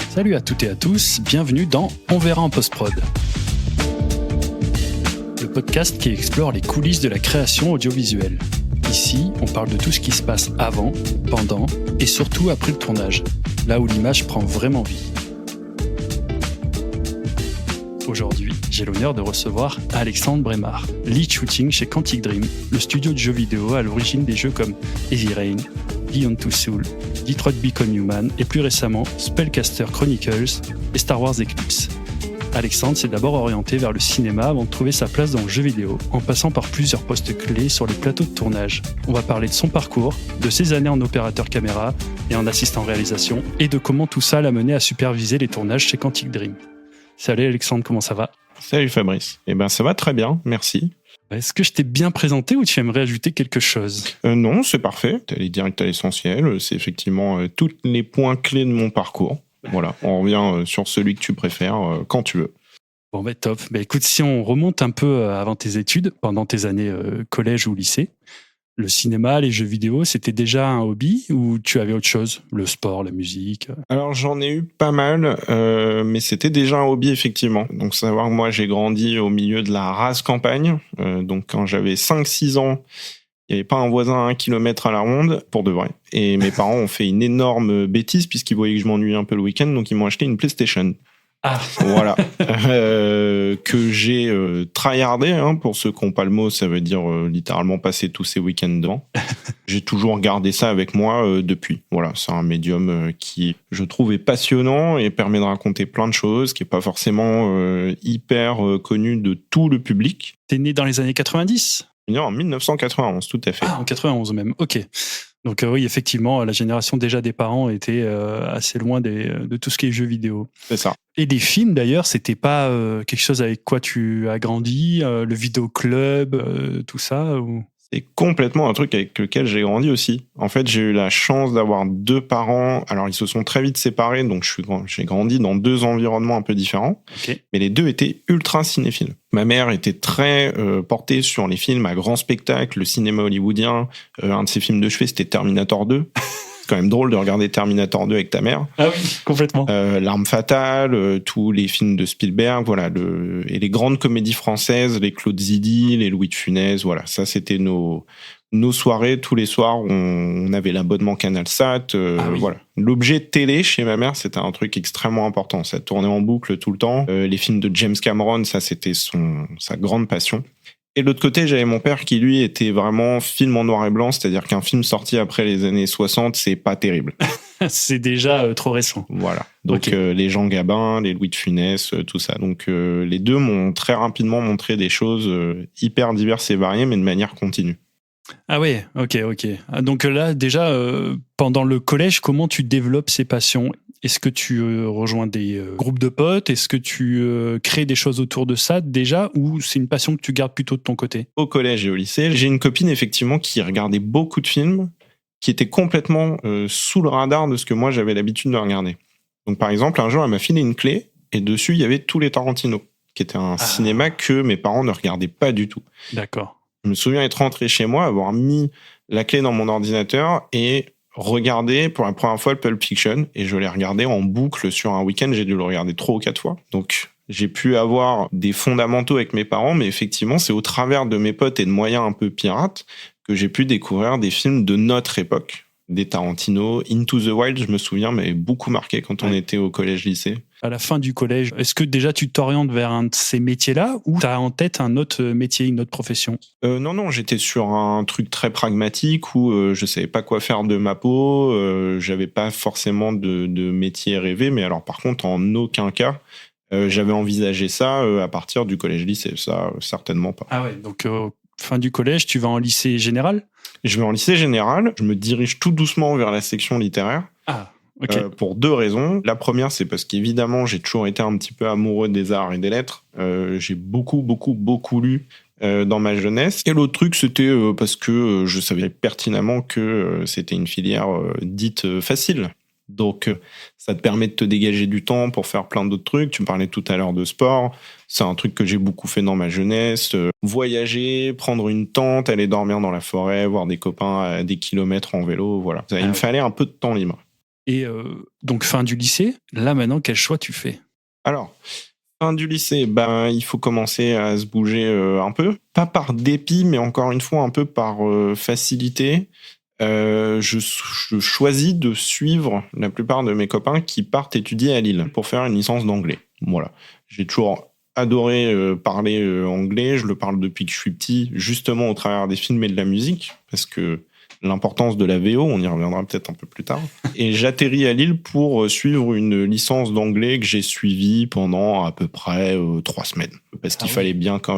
Salut à toutes et à tous, bienvenue dans On verra en post-prod. Le podcast qui explore les coulisses de la création audiovisuelle. Ici, on parle de tout ce qui se passe avant, pendant et surtout après le tournage, là où l'image prend vraiment vie. Aujourd'hui, j'ai l'honneur de recevoir Alexandre Brémard, lead shooting chez Quantic Dream, le studio de jeux vidéo à l'origine des jeux comme Heavy Rain, Beyond Two Souls, Detroit Become Human et plus récemment Spellcaster Chronicles et Star Wars Eclipse. Alexandre s'est d'abord orienté vers le cinéma avant de trouver sa place dans le jeu vidéo, en passant par plusieurs postes clés sur les plateaux de tournage. On va parler de son parcours, de ses années en opérateur caméra et en assistant réalisation, et de comment tout ça l'a mené à superviser les tournages chez Quantic Dream. Salut Alexandre, comment ça va ? Salut Fabrice. Ça va très bien, merci. Est-ce que je t'ai bien présenté ou tu aimerais ajouter quelque chose ? Non, c'est parfait. Tu allé direct à l'essentiel. C'est effectivement tous les points clés de mon parcours. Voilà, on revient sur celui que tu préfères quand tu veux. Bon, top. Écoute, si on remonte un peu avant tes études, pendant tes années collège ou lycée, le cinéma, les jeux vidéo, c'était déjà un hobby ou tu avais autre chose ? Le sport, la musique ? Alors, j'en ai eu pas mal, mais c'était déjà un hobby, effectivement. Donc, savoir que moi, j'ai grandi au milieu de la rase campagne. Donc, quand j'avais 5-6 ans, il n'y avait pas un voisin à 1 kilomètre à la ronde, pour de vrai. Et mes parents ont fait une énorme bêtise, puisqu'ils voyaient que je m'ennuyais un peu le week-end, donc ils m'ont acheté une PlayStation. Ah. Voilà. Que j'ai tryhardé, pour ceux qui n'ont pas le mot, ça veut dire littéralement passer tous ces week-ends devant. J'ai toujours gardé ça avec moi depuis. Voilà, c'est un médium qui, je trouve, est passionnant et permet de raconter plein de choses, qui n'est pas forcément hyper connu de tout le public. T'es né dans les années 90 ? Non, en 1991, tout à fait. Ah, en 91 même, ok. Donc oui, effectivement, la génération déjà des parents était assez loin de tout ce qui est jeux vidéo. C'est ça. Et des films d'ailleurs, c'était pas quelque chose avec quoi tu as grandi, le vidéoclub, tout ça ou... C'est complètement un truc avec lequel j'ai grandi aussi. En fait, j'ai eu la chance d'avoir 2 parents. Alors, ils se sont très vite séparés, donc j'ai grandi dans 2 environnements un peu différents. Okay. Mais les 2 étaient ultra cinéphiles. Ma mère était très portée sur les films à grand spectacle, le cinéma hollywoodien. Un de ses films de chevet, c'était Terminator 2. C'est quand même drôle de regarder Terminator 2 avec ta mère. Ah oui, complètement. L'arme fatale, tous les films de Spielberg, voilà, et les grandes comédies françaises, les Claude Zidi, les Louis de Funès, voilà, ça c'était nos soirées. Tous les soirs, on avait l'abonnement CanalSat. Oui. Voilà. L'objet télé chez ma mère, c'était un truc extrêmement important. Ça tournait en boucle tout le temps. Les films de James Cameron, ça c'était sa grande passion. Et de l'autre côté, j'avais mon père qui, lui, était vraiment film en noir et blanc, c'est-à-dire qu'un film sorti après les années 60, c'est pas terrible. C'est déjà trop récent. Voilà. Donc, okay. Les Jean Gabin, les Louis de Funès, tout ça. Donc, les 2 m'ont très rapidement montré des choses hyper diverses et variées, mais de manière continue. Ah ouais, ok. Donc là, déjà, pendant le collège, comment tu développes ces passions ? Est-ce que tu rejoins des groupes de potes ? Est-ce que tu crées des choses autour de ça déjà ? Ou c'est une passion que tu gardes plutôt de ton côté ? Au collège et au lycée, j'ai une copine effectivement qui regardait beaucoup de films, qui était complètement sous le radar de ce que moi j'avais l'habitude de regarder. Donc par exemple, un jour, elle m'a filé une clé et dessus, il y avait tous les Tarantino, qui était un cinéma que mes parents ne regardaient pas du tout. D'accord. Je me souviens être rentré chez moi, avoir mis la clé dans mon ordinateur et regarder pour la première fois le Pulp Fiction, et je l'ai regardé en boucle sur un week-end. J'ai dû le regarder 3 ou 4 fois. Donc, j'ai pu avoir des fondamentaux avec mes parents, mais effectivement, c'est au travers de mes potes et de moyens un peu pirates que j'ai pu découvrir des films de notre époque. Des Tarantino, Into the Wild, je me souviens, m'avait beaucoup marqué quand on était au collège-lycée. À la fin du collège, est-ce que déjà tu t'orientes vers un de ces métiers-là ou tu as en tête un autre métier, une autre profession ? Non, j'étais sur un truc très pragmatique où je savais pas quoi faire de ma peau, j'avais pas forcément de métier rêvé, mais alors par contre, en aucun cas, j'avais envisagé ça à partir du collège-lycée, ça, certainement pas. Ah ouais, donc fin du collège, tu vas en lycée général ? Je vais en lycée général, je me dirige tout doucement vers la section littéraire. Ah, ok. Pour 2 raisons. La première, c'est parce qu'évidemment, j'ai toujours été un petit peu amoureux des arts et des lettres. J'ai beaucoup lu dans ma jeunesse. Et l'autre truc, c'était parce que je savais pertinemment que c'était une filière dite facile. Donc, ça te permet de te dégager du temps pour faire plein d'autres trucs. Tu me parlais tout à l'heure de sport. C'est un truc que j'ai beaucoup fait dans ma jeunesse. Voyager, prendre une tente, aller dormir dans la forêt, voir des copains à des kilomètres en vélo, voilà. Il me fallait un peu de temps libre. Et donc, fin du lycée, là maintenant, quel choix tu fais ? Alors, fin du lycée, il faut commencer à se bouger un peu. Pas par dépit, mais encore une fois, un peu par facilité. Je choisis de suivre la plupart de mes copains qui partent étudier à Lille pour faire une licence d'anglais. Voilà. J'ai toujours adoré parler anglais. Je le parle depuis que je suis petit, justement au travers des films et de la musique, parce que l'importance de la VO, on y reviendra peut-être un peu plus tard. Et j'atterris à Lille pour suivre une licence d'anglais que j'ai suivie pendant à peu près 3 semaines. Parce qu'il fallait bien quand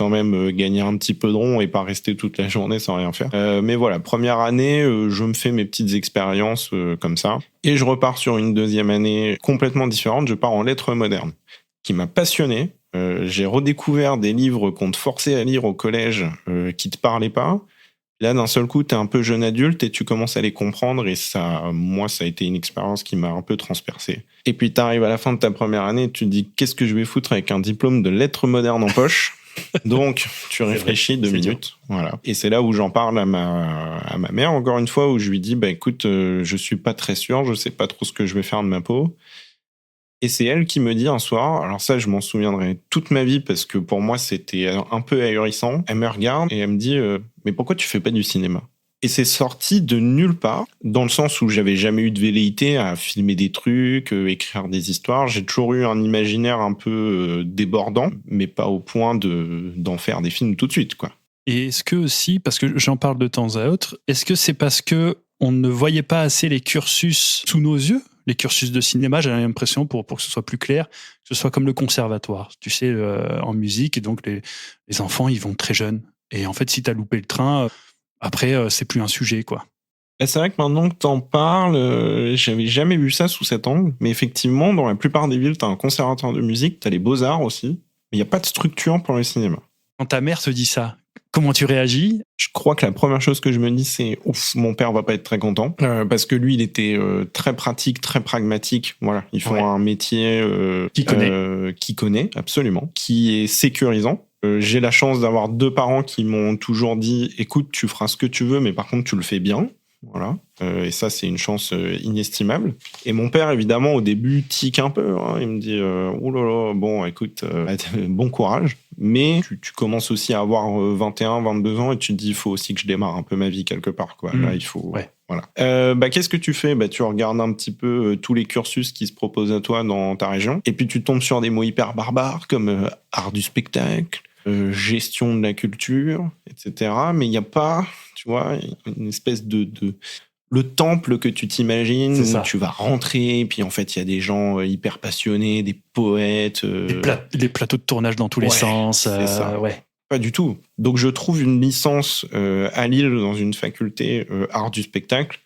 même, gagner un petit peu de rond et pas rester toute la journée sans rien faire. Mais voilà, première année, je me fais mes petites expériences comme ça. Et je repars sur une deuxième année complètement différente. Je pars en lettres modernes, qui m'a passionné. J'ai redécouvert des livres qu'on te forçait à lire au collège qui te parlaient pas. Là, d'un seul coup, t'es un peu jeune adulte et tu commences à les comprendre. Et ça, moi, ça a été une expérience qui m'a un peu transpercé. Et puis, t'arrives à la fin de ta première année et tu te dis, qu'est-ce que je vais foutre avec un diplôme de lettres modernes en poche ? Donc, tu réfléchis 2 minutes. Voilà. Et c'est là où j'en parle à ma mère, encore une fois, où je lui dis, écoute, je suis pas très sûr, je sais pas trop ce que je vais faire de ma peau. Et c'est elle qui me dit un soir, alors ça, je m'en souviendrai toute ma vie parce que pour moi, c'était un peu ahurissant. Elle me regarde et elle me dit, mais pourquoi tu fais pas du cinéma ? Et c'est sorti de nulle part, dans le sens où j'avais jamais eu de velléité à filmer des trucs, écrire des histoires. J'ai toujours eu un imaginaire un peu débordant, mais pas au point d'en faire des films tout de suite, quoi. Et est-ce que aussi, parce que j'en parle de temps à autre, est-ce que c'est parce que on ne voyait pas assez les cursus sous nos yeux ? Les cursus de cinéma, j'ai l'impression, pour que ce soit plus clair, que ce soit comme le conservatoire, tu sais, en musique, et donc les enfants, ils vont très jeunes. Et en fait, si t'as loupé le train, après, c'est plus un sujet, quoi. C'est vrai que maintenant que t'en parles, j'avais jamais vu ça sous cet angle, mais effectivement, dans la plupart des villes, t'as un conservatoire de musique, t'as les beaux-arts aussi, mais il n'y a pas de structure pour le cinéma. Quand ta mère te dit ça, comment tu réagis ? Je crois que la première chose que je me dis, c'est ouf, mon père va pas être très content parce que lui, il était très pratique, très pragmatique. Voilà, ils font un métier qui connaît absolument, qui est sécurisant. J'ai la chance d'avoir 2 parents qui m'ont toujours dit, écoute, tu feras ce que tu veux, mais par contre, tu le fais bien. Voilà. Et ça, c'est une chance inestimable. Et mon père, évidemment, au début, tique un peu. Hein. Il me dit, oh là là, bon, écoute, bon courage. Mais tu commences aussi à avoir 21, 22 ans et tu te dis, il faut aussi que je démarre un peu ma vie quelque part, quoi. Là, il faut... Ouais. Voilà. Qu'est-ce que tu fais ? Tu regardes un petit peu tous les cursus qui se proposent à toi dans ta région. Et puis, tu tombes sur des mots hyper barbares comme art du spectacle, gestion de la culture, etc. Mais il n'y a pas, tu vois, une espèce de le temple que tu t'imagines où tu vas rentrer, puis en fait il y a des gens hyper passionnés, des poètes, les plateaux de tournage dans tous les sens. C'est ça. Ouais. Pas du tout. Donc je trouve une licence à Lille dans une faculté art du spectacle,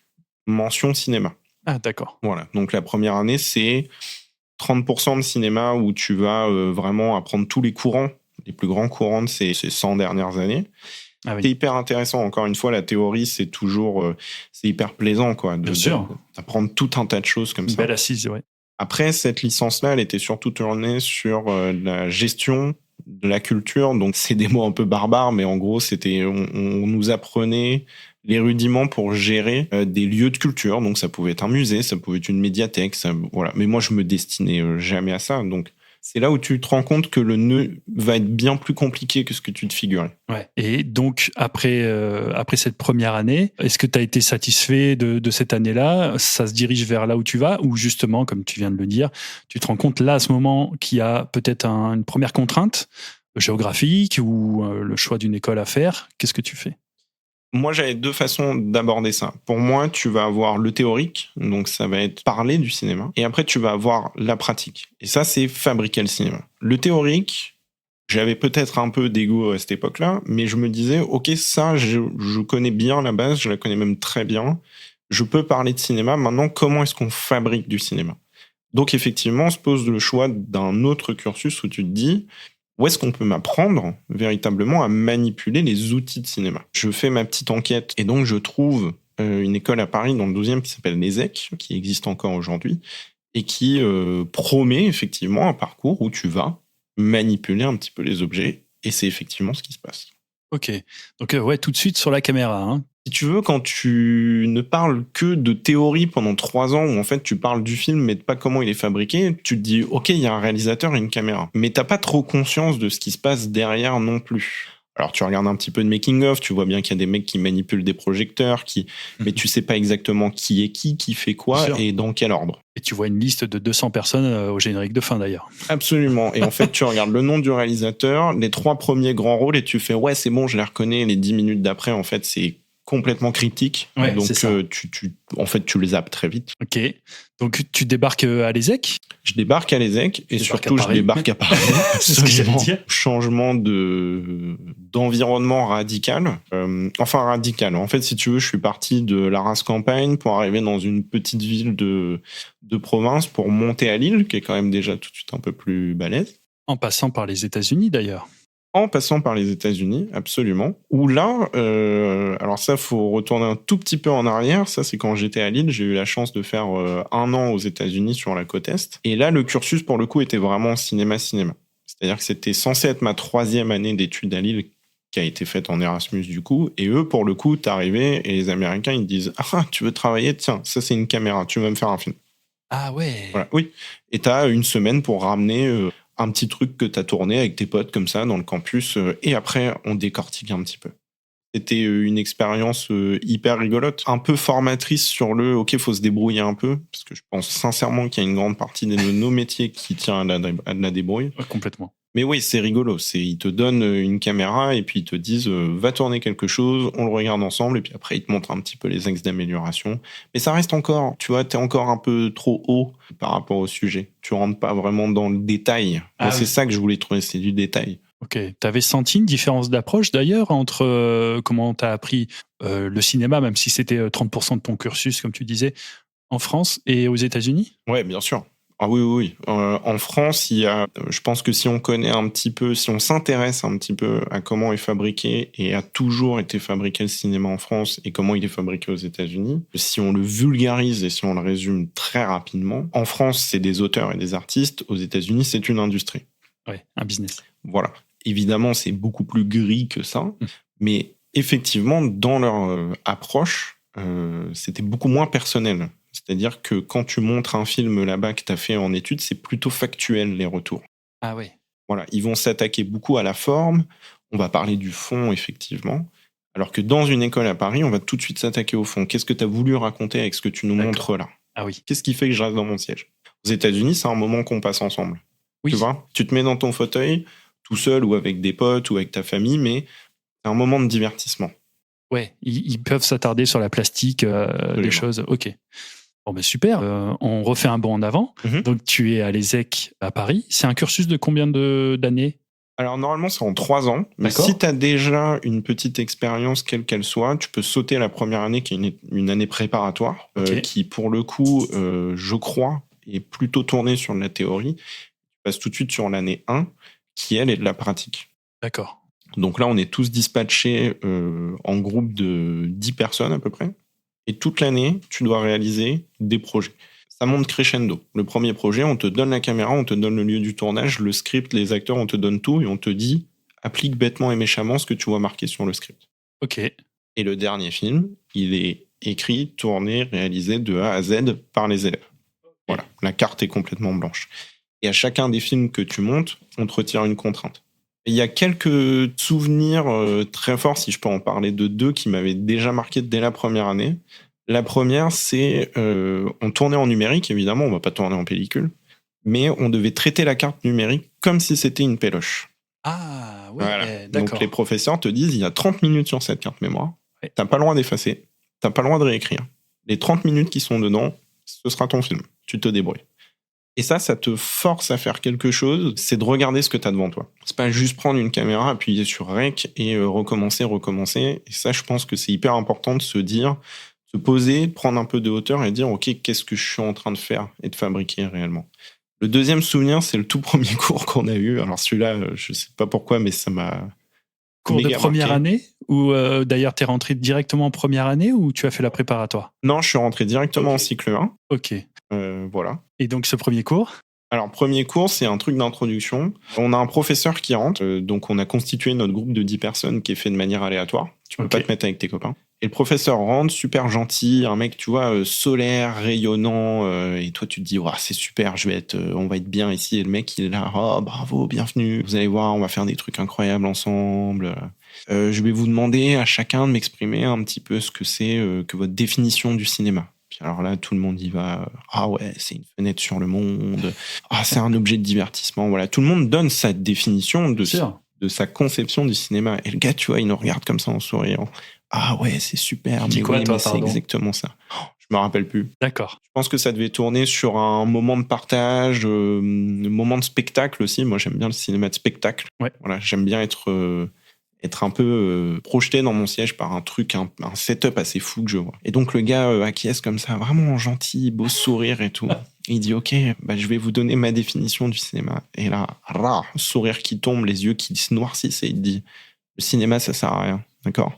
mention cinéma. Ah d'accord. Voilà. Donc la première année c'est 30% de cinéma où tu vas vraiment apprendre tous les courants, les plus grands courants de ces 100 dernières années. Ah oui. C'est hyper intéressant. Encore une fois, la théorie, c'est toujours, c'est hyper plaisant, quoi. Bien sûr. D'apprendre tout un tas de choses comme ça. Belle assise, ouais. Après, cette licence-là, elle était surtout tournée sur la gestion de la culture. Donc, c'est des mots un peu barbares, mais en gros, c'était, on nous apprenait les rudiments pour gérer des lieux de culture. Donc, ça pouvait être un musée, ça pouvait être une médiathèque, voilà. Mais moi, je me destinais jamais à ça. Donc, c'est là où tu te rends compte que le nœud va être bien plus compliqué que ce que tu te figurais. Ouais. Et donc, après cette première année, est-ce que tu as été satisfait de cette année-là ? Ça se dirige vers là où tu vas ? Ou justement, comme tu viens de le dire, tu te rends compte là, à ce moment, qu'il y a peut-être une première contrainte géographique ou le choix d'une école à faire ? Qu'est-ce que tu fais ? Moi, j'avais 2 façons d'aborder ça. Pour moi, tu vas avoir le théorique, donc ça va être parler du cinéma, et après, tu vas avoir la pratique. Et ça, c'est fabriquer le cinéma. Le théorique, j'avais peut-être un peu d'ego à cette époque-là, mais je me disais, ok, ça, je connais bien la base, je la connais même très bien, je peux parler de cinéma. Maintenant, comment est-ce qu'on fabrique du cinéma ? Donc, effectivement, on se pose le choix d'un autre cursus où tu te dis... Où est-ce qu'on peut m'apprendre véritablement à manipuler les outils de cinéma ? Je fais ma petite enquête et donc je trouve une école à Paris dans le 12e qui s'appelle l'ESSEC, qui existe encore aujourd'hui, et qui promet effectivement un parcours où tu vas manipuler un petit peu les objets, et c'est effectivement ce qui se passe. Ok, donc ouais, tout de suite sur la caméra. Hein. Si tu veux, quand tu ne parles que de théorie pendant 3 ans, où en fait tu parles du film mais de pas comment il est fabriqué, tu te dis ok, il y a un réalisateur et une caméra, mais t'as pas trop conscience de ce qui se passe derrière non plus. Alors tu regardes un petit peu de making of, tu vois bien qu'il y a des mecs qui manipulent des projecteurs, mais tu sais pas exactement qui est qui fait quoi et dans quel ordre. Et tu vois une liste de 200 personnes au générique de fin d'ailleurs. Absolument. Et en fait, tu regardes le nom du réalisateur, les 3 premiers grands rôles et tu fais ouais, c'est bon, je les reconnais. Les 10 minutes d'après, en fait, c'est complètement cryptique. Ouais, donc c'est ça. tu les zappes très vite. Ok. Donc tu débarques à l'ESSEC. Je débarque à l'ESSEC et surtout je débarque à Paris. C'est ce que j'allais dire. Changement d'environnement radical. Enfin radical. En fait, si tu veux, je suis parti de la Race-Campagne pour arriver dans une petite ville de province pour monter à Lille, qui est quand même déjà tout de suite un peu plus balèze. En passant par les États-Unis d'ailleurs. En passant par les États-Unis, absolument. Où là, alors ça, faut retourner un tout petit peu en arrière. Ça, c'est quand j'étais à Lille. J'ai eu la chance de faire 1 an aux États-Unis sur la côte Est. Et là, le cursus, pour le coup, était vraiment cinéma. C'est-à-dire que c'était censé être ma 3e année d'études à Lille, qui a été faite en Erasmus, du coup. Et eux, pour le coup, t'arrivais et les Américains, ils te disent « Ah, tu veux travailler ? Tiens, ça, c'est une caméra. Tu veux me faire un film. » Ah ouais. Voilà, oui. Et t'as 1 semaine pour ramener... un petit truc que t'as tourné avec tes potes comme ça dans le campus et après on décortique un petit peu. C'était une expérience hyper rigolote, un peu formatrice sur le ok, faut se débrouiller un peu parce que je pense sincèrement qu'il y a une grande partie de nos métiers qui tient à de la débrouille. Ouais, complètement. Mais oui, c'est rigolo. Ils te donnent une caméra et puis ils te disent va tourner quelque chose, on le regarde ensemble et puis après ils te montrent un petit peu les axes d'amélioration. Mais ça reste encore, tu vois, t'es encore un peu trop haut par rapport au sujet. Tu rentres pas vraiment dans le détail. Moi, c'est ça que je voulais trouver, c'est du détail. Ok. T'avais senti une différence d'approche d'ailleurs entre comment t'as appris le cinéma, même si c'était 30% de ton cursus, comme tu disais, en France et aux États-Unis ? Ouais, bien sûr. Ah oui. En France, il y a, je pense que si on connaît un petit peu, si on s'intéresse un petit peu à comment est fabriqué et a toujours été fabriqué le cinéma en France et comment il est fabriqué aux États-Unis, si on le vulgarise et si on le résume très rapidement, en France, c'est des auteurs et des artistes, aux États-Unis, c'est une industrie. Ouais, un business. Voilà. Évidemment, c'est beaucoup plus gris que ça, mais effectivement, dans leur approche, c'était beaucoup moins personnel. C'est-à-dire que quand tu montres un film là-bas que tu as fait en études, c'est plutôt factuel, les retours. Ah oui. Voilà, ils vont s'attaquer beaucoup à la forme, on va parler du fond, effectivement, alors que dans une école à Paris, on va tout de suite s'attaquer au fond. Qu'est-ce que tu as voulu raconter avec ce que tu nous montres là ? Ah oui. Qu'est-ce qui fait que je reste dans mon siège ? Aux États-Unis, c'est un moment qu'on passe ensemble. Oui. Tu vois ? Tu te mets dans ton fauteuil, tout seul ou avec des potes ou avec ta famille, mais c'est un moment de divertissement. Ouais, ils peuvent s'attarder sur la plastique, des choses. Ok. Bon, ben super, on refait un bond en avant. Donc, tu es à l'ESSEC à Paris. C'est un cursus de combien d'années ? Alors, normalement, c'est en 3 ans. Mais si tu as déjà une petite expérience, quelle qu'elle soit, tu peux sauter la première année, qui est une année préparatoire, qui, pour le coup, je crois, est plutôt tournée sur de la théorie. Tu passes tout de suite sur l'année 1, qui, elle, est de la pratique. D'accord. Donc là, on est tous dispatchés en groupe de 10 personnes à peu près. Et toute l'année, tu dois réaliser des projets. Ça monte crescendo. Le premier projet, on te donne la caméra, on te donne le lieu du tournage, le script, les acteurs, on te donne tout et on te dit applique bêtement et méchamment ce que tu vois marqué sur le script. Ok. Et le dernier film, il est écrit, tourné, réalisé de A à Z par les élèves. Voilà, la carte est complètement blanche. Et à chacun des films que tu montes, on te retire une contrainte. Il y a quelques souvenirs très forts, si je peux en parler de 2 qui m'avaient déjà marqué dès la première année. La première, c'est on tournait en numérique, évidemment, on ne va pas tourner en pellicule, mais on devait traiter la carte numérique comme si c'était une péloche. Ah, ouais, voilà. D'accord. Donc les professeurs te disent, il y a 30 minutes sur cette carte mémoire, tu n'as pas le droit d'effacer, tu n'as pas le droit de réécrire. Les 30 minutes qui sont dedans, ce sera ton film, tu te débrouilles. Et ça te force à faire quelque chose, c'est de regarder ce que tu as devant toi. C'est pas juste prendre une caméra, appuyer sur Rec et recommencer. Et ça, je pense que c'est hyper important de se dire, se poser, prendre un peu de hauteur et dire, OK, qu'est-ce que je suis en train de faire et de fabriquer réellement. Le deuxième souvenir, c'est le tout premier cours qu'on a eu. Alors celui-là, je sais pas pourquoi, mais ça m'a Cours de méga première marqué. année ou d'ailleurs, tu es rentré directement en première année ou tu as fait la préparatoire? Non, je suis rentré directement en Ok. cycle 1. Ok. Voilà. Et donc, ce premier cours? Alors, premier cours, c'est un truc d'introduction. On a un professeur qui rentre, donc on a constitué notre groupe de 10 personnes qui est fait de manière aléatoire. Tu peux Ok. pas te mettre avec tes copains. Et le professeur rentre, super gentil, un mec, tu vois, solaire, rayonnant, et toi tu te dis, c'est super, on va être bien ici. Et le mec, il est là, oh bravo, bienvenue. Vous allez voir, on va faire des trucs incroyables ensemble. Je vais vous demander à chacun de m'exprimer un petit peu ce que c'est que votre définition du cinéma. Puis alors là, tout le monde y va. Ah ouais, c'est une fenêtre sur le monde. Ah, c'est un objet de divertissement. Voilà, tout le monde donne sa définition de sa conception du cinéma. Et le gars, tu vois, il nous regarde comme ça en souriant. Ah ouais, c'est super. Tu dis quoi, toi, c'est exactement ça. Je me rappelle plus. D'accord. Je pense que ça devait tourner sur un moment de partage, un moment de spectacle aussi. Moi, j'aime bien le cinéma de spectacle. Ouais. Voilà, j'aime bien être un peu projeté dans mon siège par un truc, un setup assez fou que je vois. Et donc le gars acquiesce comme ça, vraiment gentil, beau sourire et tout. Et il dit ok, je vais vous donner ma définition du cinéma. Et là, sourire qui tombe, les yeux qui se noircissent et il dit le cinéma ça sert à rien, d'accord?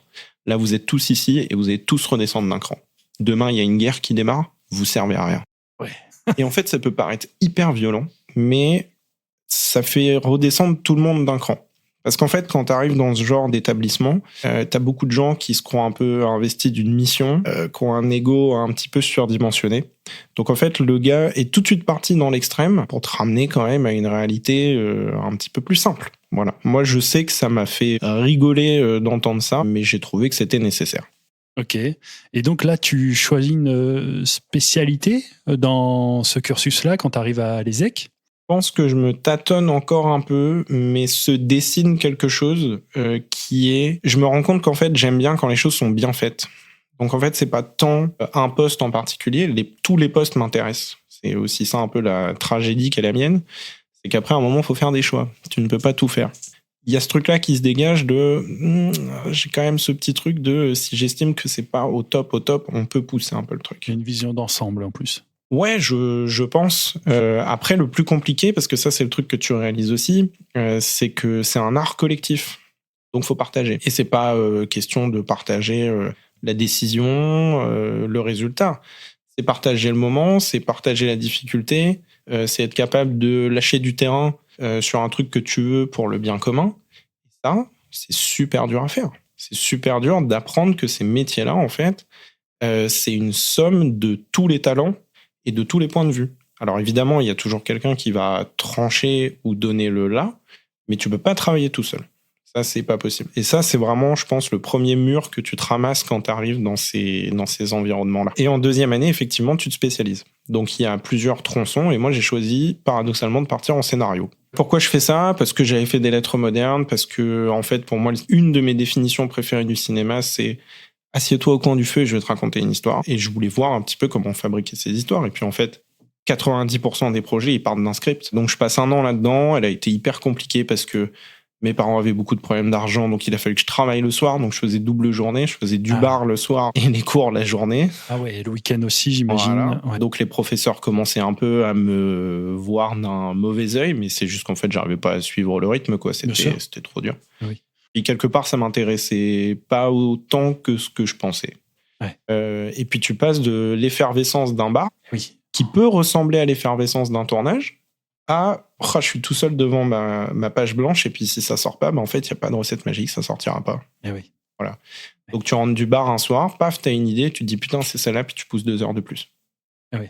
Là vous êtes tous ici et vous allez tous redescendre d'un cran. Demain il y a une guerre qui démarre, vous servez à rien. Ouais. Et en fait ça peut paraître hyper violent, mais ça fait redescendre tout le monde d'un cran. Parce qu'en fait, quand tu arrives dans ce genre d'établissement, t'as beaucoup de gens qui se croient un peu investis d'une mission, qui ont un ego un petit peu surdimensionné. Donc en fait, le gars est tout de suite parti dans l'extrême pour te ramener quand même à une réalité un petit peu plus simple. Voilà. Moi, je sais que ça m'a fait rigoler d'entendre ça, mais j'ai trouvé que c'était nécessaire. Ok. Et donc là, tu choisis une spécialité dans ce cursus-là quand tu arrives à l'ESSEC? Je pense que je me tâtonne encore un peu, mais se dessine quelque chose qui est... Je me rends compte qu'en fait, j'aime bien quand les choses sont bien faites. Donc en fait, c'est pas tant un poste en particulier, tous les postes m'intéressent. C'est aussi ça un peu la tragédie qu'est la mienne. C'est qu'après, à un moment, il faut faire des choix. Tu ne peux pas tout faire. Il y a ce truc-là qui se dégage de... j'ai quand même ce petit truc de... si j'estime que c'est pas au top, on peut pousser un peu le truc. Il y a une vision d'ensemble en plus. Ouais, je pense. Après, le plus compliqué, parce que ça, c'est le truc que tu réalises aussi, c'est que c'est un art collectif. Donc, faut partager. Et c'est pas question de partager la décision, le résultat. C'est partager le moment, c'est partager la difficulté, c'est être capable de lâcher du terrain sur un truc que tu veux pour le bien commun. Et ça, c'est super dur à faire. C'est super dur d'apprendre que ces métiers-là, en fait, c'est une somme de tous les talents et de tous les points de vue. Alors évidemment, il y a toujours quelqu'un qui va trancher ou donner le là, mais tu peux pas travailler tout seul. Ça, c'est pas possible. Et ça, c'est vraiment, je pense, le premier mur que tu te ramasses quand tu arrives dans ces environnements-là. Et en deuxième année, effectivement, tu te spécialises. Donc il y a plusieurs tronçons, et moi, j'ai choisi, paradoxalement, de partir en scénario. Pourquoi je fais ça? Parce que j'avais fait des lettres modernes, parce que, en fait, pour moi, une de mes définitions préférées du cinéma, c'est assieds-toi au coin du feu et je vais te raconter une histoire. Et je voulais voir un petit peu comment fabriquer ces histoires. Et puis en fait, 90% des projets, ils partent d'un script. Donc je passe un an là-dedans. Elle a été hyper compliquée parce que mes parents avaient beaucoup de problèmes d'argent. Donc il a fallu que je travaille le soir. Donc je faisais double journée. Je faisais du bar le soir et les cours la journée. Ah ouais, et le week-end aussi, j'imagine. Voilà. Ouais. Donc les professeurs commençaient un peu à me voir d'un mauvais œil. Mais c'est juste qu'en fait, j'arrivais pas à suivre le rythme, quoi. C'était trop dur. Oui. Et quelque part, ça m'intéressait pas autant que ce que je pensais. Ouais. Et puis tu passes de l'effervescence d'un bar, qui peut ressembler à l'effervescence d'un tournage, à je suis tout seul devant ma page blanche, et puis si ça sort pas, en fait, il n'y a pas de recette magique, ça sortira pas. Et oui. Voilà. Donc tu rentres du bar un soir, paf, t'as une idée, tu te dis putain, c'est celle-là, puis tu pousses 2 heures de plus. Et oui.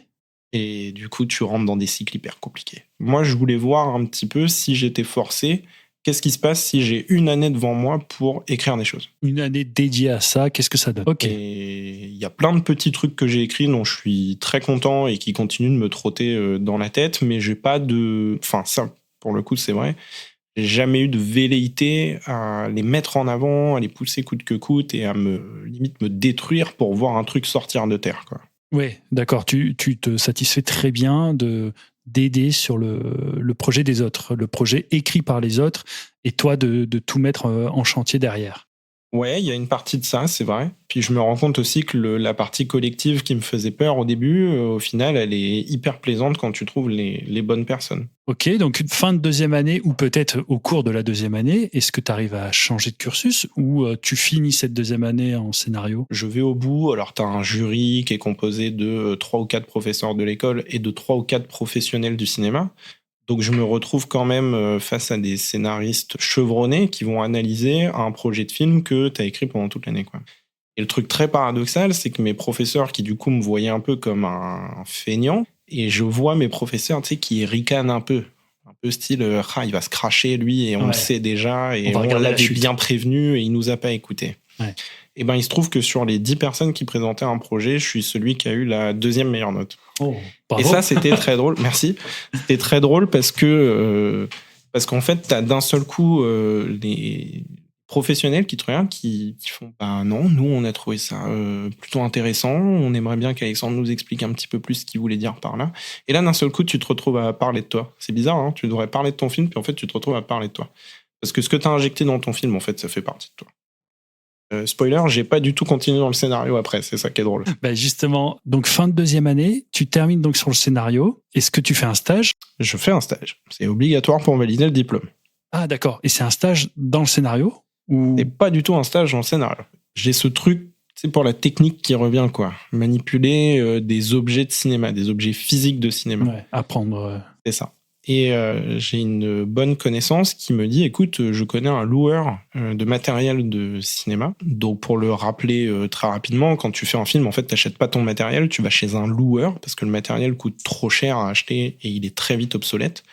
Et du coup, tu rentres dans des cycles hyper compliqués. Moi, je voulais voir un petit peu si j'étais forcé. Qu'est-ce qui se passe si j'ai une année devant moi pour écrire des choses? Une année dédiée à ça, qu'est-ce que ça donne? Ok. Et il y a plein de petits trucs que j'ai écrits dont je suis très content et qui continuent de me trotter dans la tête, mais j'ai pas de... Enfin, ça, pour le coup, c'est vrai. J'ai jamais eu de velléité à les mettre en avant, à les pousser coûte que coûte et à limite me détruire pour voir un truc sortir de terre, quoi. Ouais, d'accord. Tu te satisfais très bien d'aider sur le projet des autres, le projet écrit par les autres, et toi de tout mettre en chantier derrière. Ouais, il y a une partie de ça, c'est vrai. Puis je me rends compte aussi que la partie collective qui me faisait peur au début, au final, elle est hyper plaisante quand tu trouves les bonnes personnes. Ok, donc fin de deuxième année ou peut-être au cours de la deuxième année, est-ce que tu arrives à changer de cursus ou tu finis cette deuxième année en scénario? Je vais au bout, alors tu as un jury qui est composé de 3 ou 4 professeurs de l'école et de 3 ou 4 professionnels du cinéma. Donc je me retrouve quand même face à des scénaristes chevronnés qui vont analyser un projet de film que tu as écrit pendant toute l'année, quoi. Et le truc très paradoxal, c'est que mes professeurs qui du coup me voyaient un peu comme un feignant, et je vois mes professeurs, tu sais, qui ricanent un peu style il va se cracher lui et on le sait déjà et on l'avait bien prévenu et il nous a pas écouté. Ouais. Et ben il se trouve que sur les 10 personnes qui présentaient un projet, je suis celui qui a eu la 2e meilleure note. Oh, et ça c'était très drôle. Merci. C'était très drôle parce qu'en fait t'as d'un seul coup les professionnels qui te regardent, qui font non, nous on a trouvé ça plutôt intéressant, on aimerait bien qu'Alexandre nous explique un petit peu plus ce qu'il voulait dire par là. Et là d'un seul coup tu te retrouves à parler de toi. C'est bizarre, hein, tu devrais parler de ton film, puis en fait tu te retrouves à parler de toi. Parce que ce que tu as injecté dans ton film, en fait, ça fait partie de toi. Spoiler, j'ai pas du tout continué dans le scénario après, c'est ça qui est drôle. Justement, donc fin de deuxième année, tu termines donc sur le scénario. Est-ce que tu fais un stage? Je fais un stage. C'est obligatoire pour valider le diplôme. Ah d'accord. Et c'est un stage dans le scénario ou... C'est pas du tout un stage dans le scénario. J'ai ce truc, c'est pour la technique qui revient, quoi. Manipuler des objets de cinéma, des objets physiques de cinéma. Ouais, apprendre. C'est ça. Et j'ai une bonne connaissance qui me dit, écoute, je connais un loueur de matériel de cinéma. Donc pour le rappeler très rapidement, quand tu fais un film, en fait, t'achètes pas ton matériel, tu vas chez un loueur parce que le matériel coûte trop cher à acheter et il est très vite obsolète.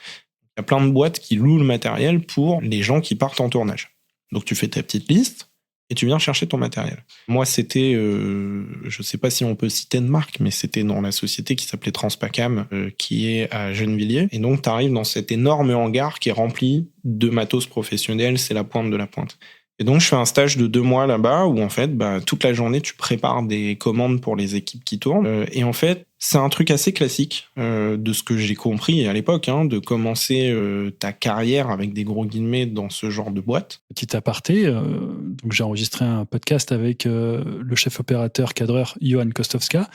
Il y a plein de boîtes qui louent le matériel pour les gens qui partent en tournage. Donc tu fais ta petite liste et tu viens chercher ton matériel. Moi, c'était, je sais pas si on peut citer de marque, mais c'était dans la société qui s'appelait Transpacam, qui est à Gennevilliers. Et donc, tu arrives dans cet énorme hangar qui est rempli de matos professionnels, c'est la pointe de la pointe. Et donc, je fais un stage de 2 mois là-bas où, en fait, toute la journée, tu prépares des commandes pour les équipes qui tournent. Et en fait, c'est un truc assez classique de ce que j'ai compris à l'époque, de commencer ta carrière avec des gros guillemets dans ce genre de boîte. Petit aparté, donc j'ai enregistré un podcast avec le chef opérateur cadreur Johan Kostowska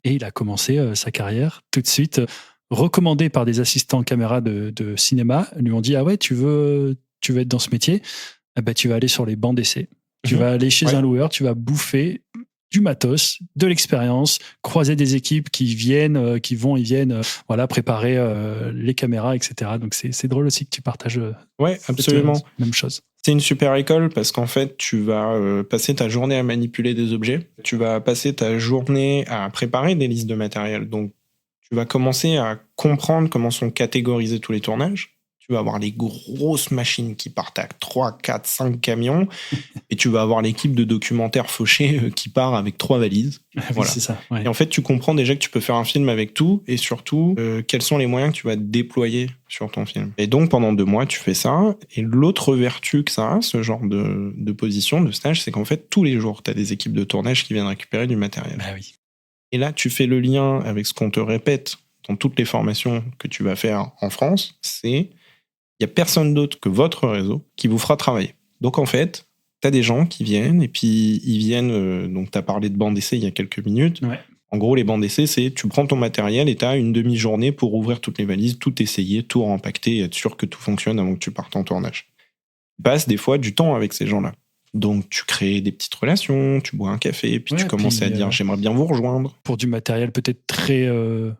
et il a commencé sa carrière tout de suite, recommandé par des assistants caméra de cinéma. Ils lui ont dit « Ah ouais, tu veux être dans ce métier ? Tu vas aller sur les bancs d'essai. Tu vas aller chez un loueur, tu vas bouffer du matos, de l'expérience, croiser des équipes qui viennent, préparer les caméras, etc. » Donc c'est drôle aussi que tu partages absolument. Même chose. C'est une super école parce qu'en fait, tu vas passer ta journée à manipuler des objets. Tu vas passer ta journée à préparer des listes de matériel. Donc, tu vas commencer à comprendre comment sont catégorisés tous les tournages. Tu vas avoir les grosses machines qui partent à 3, 4, 5 camions et tu vas avoir l'équipe de documentaires fauchés qui part avec 3 valises. Voilà. C'est ça. Ouais. Et en fait, tu comprends déjà que tu peux faire un film avec tout et surtout, quels sont les moyens que tu vas déployer sur ton film. Et donc, pendant 2 mois, tu fais ça. Et l'autre vertu que ça a, ce genre de position, de stage, c'est qu'en fait, tous les jours, tu as des équipes de tournage qui viennent récupérer du matériel. Oui. Et là, tu fais le lien avec ce qu'on te répète dans toutes les formations que tu vas faire en France, c'est il n'y a personne d'autre que votre réseau qui vous fera travailler. Donc en fait, tu as des gens qui viennent et puis ils viennent, donc tu as parlé de bancs d'essai il y a quelques minutes. Ouais. En gros, les bancs d'essai, c'est tu prends ton matériel et tu as une demi-journée pour ouvrir toutes les valises, tout essayer, tout rempaqueter et être sûr que tout fonctionne avant que tu partes en tournage. Tu passes des fois du temps avec ces gens-là. Donc, tu crées des petites relations, tu bois un café, puis tu commences à dire « j'aimerais bien vous rejoindre ». Pour du matériel peut-être très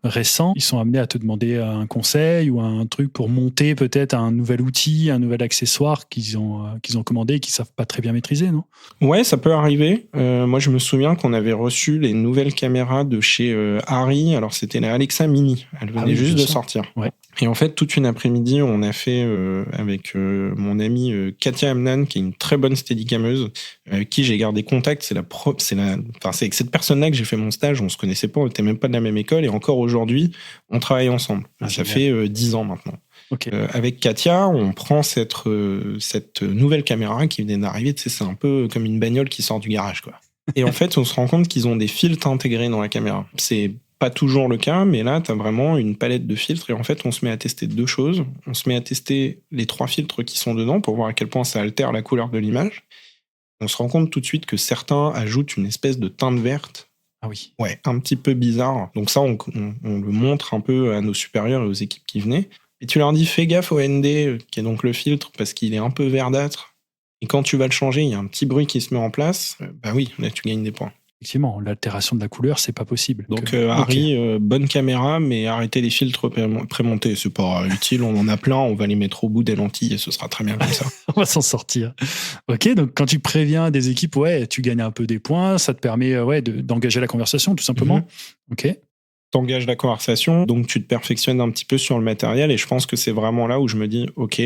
récent, ils sont amenés à te demander un conseil ou un truc pour monter peut-être un nouvel outil, un nouvel accessoire qu'ils ont commandé et qu'ils ne savent pas très bien maîtriser, non ? Ouais, ça peut arriver. Moi, je me souviens qu'on avait reçu les nouvelles caméras de chez Arri. Alors, c'était la Alexa Mini. Elle venait juste de sortir. Ouais. Et en fait, toute une après-midi, on a fait avec mon amie Katia Amnan, qui est une très bonne steadicameuse, avec qui j'ai gardé contact. C'est avec cette personne-là que j'ai fait mon stage. On se connaissait pas, on était même pas de la même école. Et encore aujourd'hui, on travaille ensemble. Ça fait 10 ans maintenant. Okay. Avec Katia, on prend cette nouvelle caméra qui venait d'arriver. Tu sais, c'est un peu comme une bagnole qui sort du garage, quoi. Et en fait, on se rend compte qu'ils ont des filtres intégrés dans la caméra. C'est pas toujours le cas, mais là, tu as vraiment une palette de filtres et en fait, on se met à tester 2 choses. On se met à tester les 3 filtres qui sont dedans pour voir à quel point ça altère la couleur de l'image. on se rend compte tout de suite que certains ajoutent une espèce de teinte verte. Ah oui. Ouais, un petit peu bizarre. Donc ça, on le montre un peu à nos supérieurs et aux équipes qui venaient. Et tu leur dis, fais gaffe au ND, qui est donc le filtre, parce qu'il est un peu verdâtre. Et quand tu vas le changer, il y a un petit bruit qui se met en place. Bah oui, là, tu gagnes des points. Effectivement, l'altération de la couleur, c'est pas possible. Donc Harry, bonne caméra, mais arrêtez les filtres prémontés. C'est pas utile, on en a plein, on va les mettre au bout des lentilles et ce sera très bien comme ça. On va s'en sortir. Ok, donc quand tu préviens des équipes, ouais, tu gagnes un peu des points, ça te permet d'engager la conversation, tout simplement. Ok. T'engages la conversation, donc tu te perfectionnes un petit peu sur le matériel et je pense que c'est vraiment là où je me dis, ok,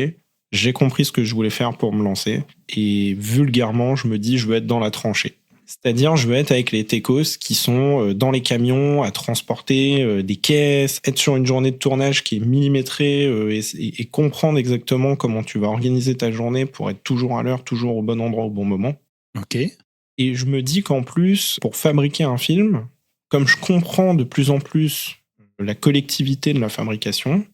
j'ai compris ce que je voulais faire pour me lancer et vulgairement, je me dis, je veux être dans la tranchée. C'est-à-dire, je veux être avec les techos qui sont dans les camions à transporter des caisses, être sur une journée de tournage qui est millimétrée et comprendre exactement comment tu vas organiser ta journée pour être toujours à l'heure, toujours au bon endroit, au bon moment. Ok. Et je me dis qu'en plus, pour fabriquer un film, comme je comprends de plus en plus la collectivité de la fabrication,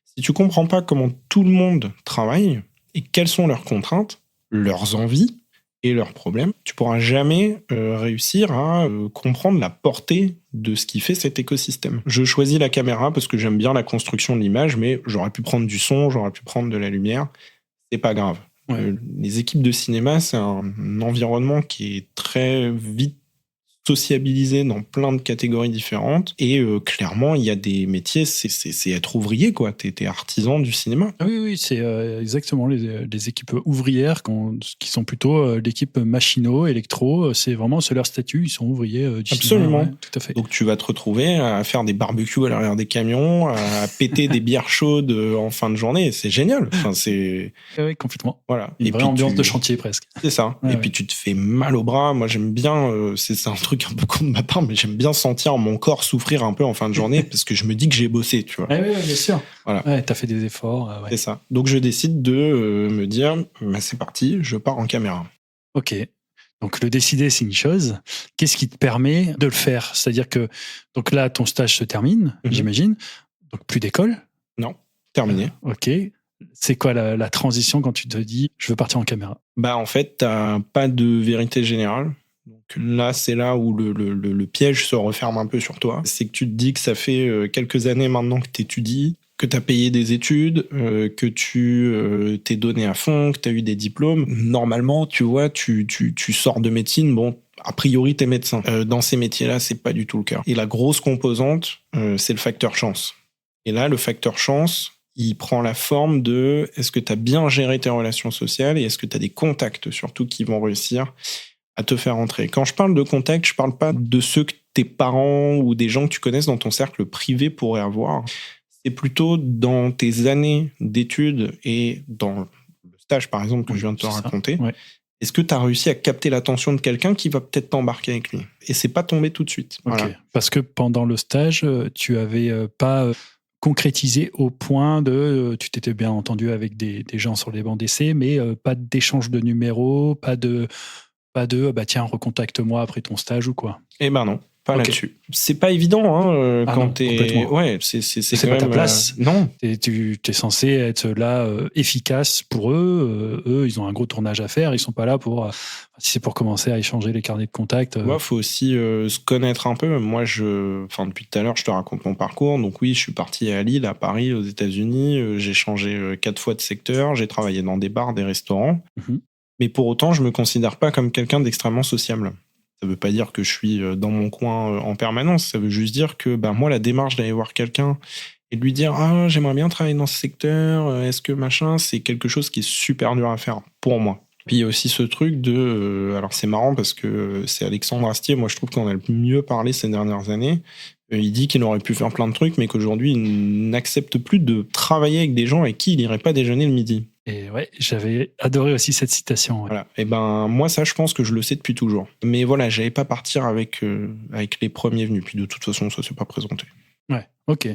si tu comprends pas comment tout le monde travaille et quelles sont leurs contraintes, leurs envies, et leurs problèmes, tu pourras jamais réussir à comprendre la portée de ce qui fait cet écosystème. Je choisis la caméra parce que j'aime bien la construction de l'image, mais j'aurais pu prendre du son, j'aurais pu prendre de la lumière. C'est pas grave. Ouais. Les équipes de cinéma, c'est un environnement qui est très vite sociabilisé dans plein de catégories différentes et clairement il y a des métiers, c'est être ouvrier quoi, t'es artisan du cinéma. Oui, c'est exactement les équipes ouvrières qui sont plutôt l'équipe machino, électro, c'est leur statut, ils sont ouvriers du Absolument. cinéma. Ouais, tout à fait. Donc tu vas te retrouver à faire des barbecues à l'arrière des camions, à péter des bières chaudes en fin de journée, c'est génial. Enfin, c'est... Oui, complètement. Voilà. Une vraie ambiance de chantier presque. C'est ça. Ouais, puis tu te fais mal au bras. Moi j'aime bien, c'est un truc un peu con de ma part, mais j'aime bien sentir mon corps souffrir un peu en fin de journée parce que je me dis que j'ai bossé, tu vois. Oui, bien sûr. Voilà. Ouais, t'as fait des efforts. Ouais. C'est ça. Donc je décide de me dire, bah, c'est parti, je pars en caméra. Ok. Donc le décider, c'est une chose. Qu'est-ce qui te permet de le faire? C'est-à-dire que donc là, ton stage se termine, j'imagine. Donc plus d'école? Non, terminé. Ok. C'est quoi la transition quand tu te dis, je veux partir en caméra? Bah en fait, t'as pas de vérité générale. Donc là, c'est là où le piège se referme un peu sur toi. C'est que tu te dis que ça fait quelques années maintenant que t'étudies, que t'as payé des études, que tu t'es donné à fond, que t'as eu des diplômes. Normalement, tu vois, tu sors de médecine, bon, a priori, t'es médecin. Dans ces métiers-là, c'est pas du tout le cas. Et la grosse composante, c'est le facteur chance. Et là, le facteur chance, il prend la forme de est-ce que t'as bien géré tes relations sociales et est-ce que t'as des contacts surtout qui vont réussir à te faire entrer. Quand je parle de contacts, je parle pas de ceux que tes parents ou des gens que tu connaisses dans ton cercle privé pourraient avoir. C'est plutôt dans tes années d'études et dans le stage, par exemple, que je viens de te raconter. Ouais. Est-ce que tu as réussi à capter l'attention de quelqu'un qui va peut-être t'embarquer avec lui? Et c'est pas tombé tout de suite. Okay. Voilà. Parce que pendant le stage, tu avais pas concrétisé au point de... tu t'étais bien entendu avec des gens sur les bancs d'essai, mais pas d'échange de numéros, pas de bah tiens, recontacte-moi après ton stage ou quoi. Eh ben non. Pas là-dessus. C'est pas évident hein, quand non, t'es... Ouais, c'est quand pas même, ta place. Non. Tu es censé être là efficace pour eux. Eux, ils ont un gros tournage à faire. Ils sont pas là pour... si c'est pour commencer à échanger les carnets de contact. Ouais, faut aussi se connaître un peu. Moi, depuis tout à l'heure, je te raconte mon parcours. Donc oui, je suis parti à Lille, à Paris, aux États-Unis. J'ai changé 4 fois de secteur. J'ai travaillé dans des bars, des restaurants. Mais pour autant, je me considère pas comme quelqu'un d'extrêmement sociable. Ça veut pas dire que je suis dans mon coin en permanence. Ça veut juste dire que moi, la démarche d'aller voir quelqu'un et de lui dire « Ah, j'aimerais bien travailler dans ce secteur, est-ce que machin ?» c'est quelque chose qui est super dur à faire pour moi. Puis il y a aussi ce truc de... alors c'est marrant parce que c'est Alexandre Astier, moi je trouve qu'on a le mieux parlé ces dernières années. Il dit qu'il aurait pu faire plein de trucs, mais qu'aujourd'hui, il n'accepte plus de travailler avec des gens avec qui il n'irait pas déjeuner le midi. Et ouais, j'avais adoré aussi cette citation. Ouais. Voilà. Et moi, ça, je pense que je le sais depuis toujours. Mais voilà, j'allais pas partir avec les premiers venus. Puis de toute façon, ça s'est pas présenté. Ouais, ok.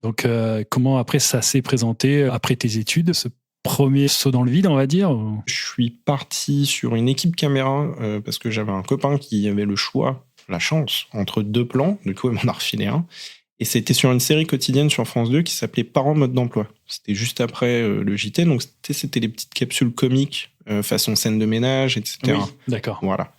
Donc, comment après ça s'est présenté après tes études, ce premier saut dans le vide, on va dire ou... Je suis parti sur une équipe caméra parce que j'avais un copain qui avait le choix, la chance, entre 2 plans. Du coup, il m'en a refilé un. Et c'était sur une série quotidienne sur France 2 qui s'appelait Parents mode d'emploi. C'était juste après le JT, donc c'était les petites capsules comiques façon scène de ménage, etc. Oui, d'accord. Voilà.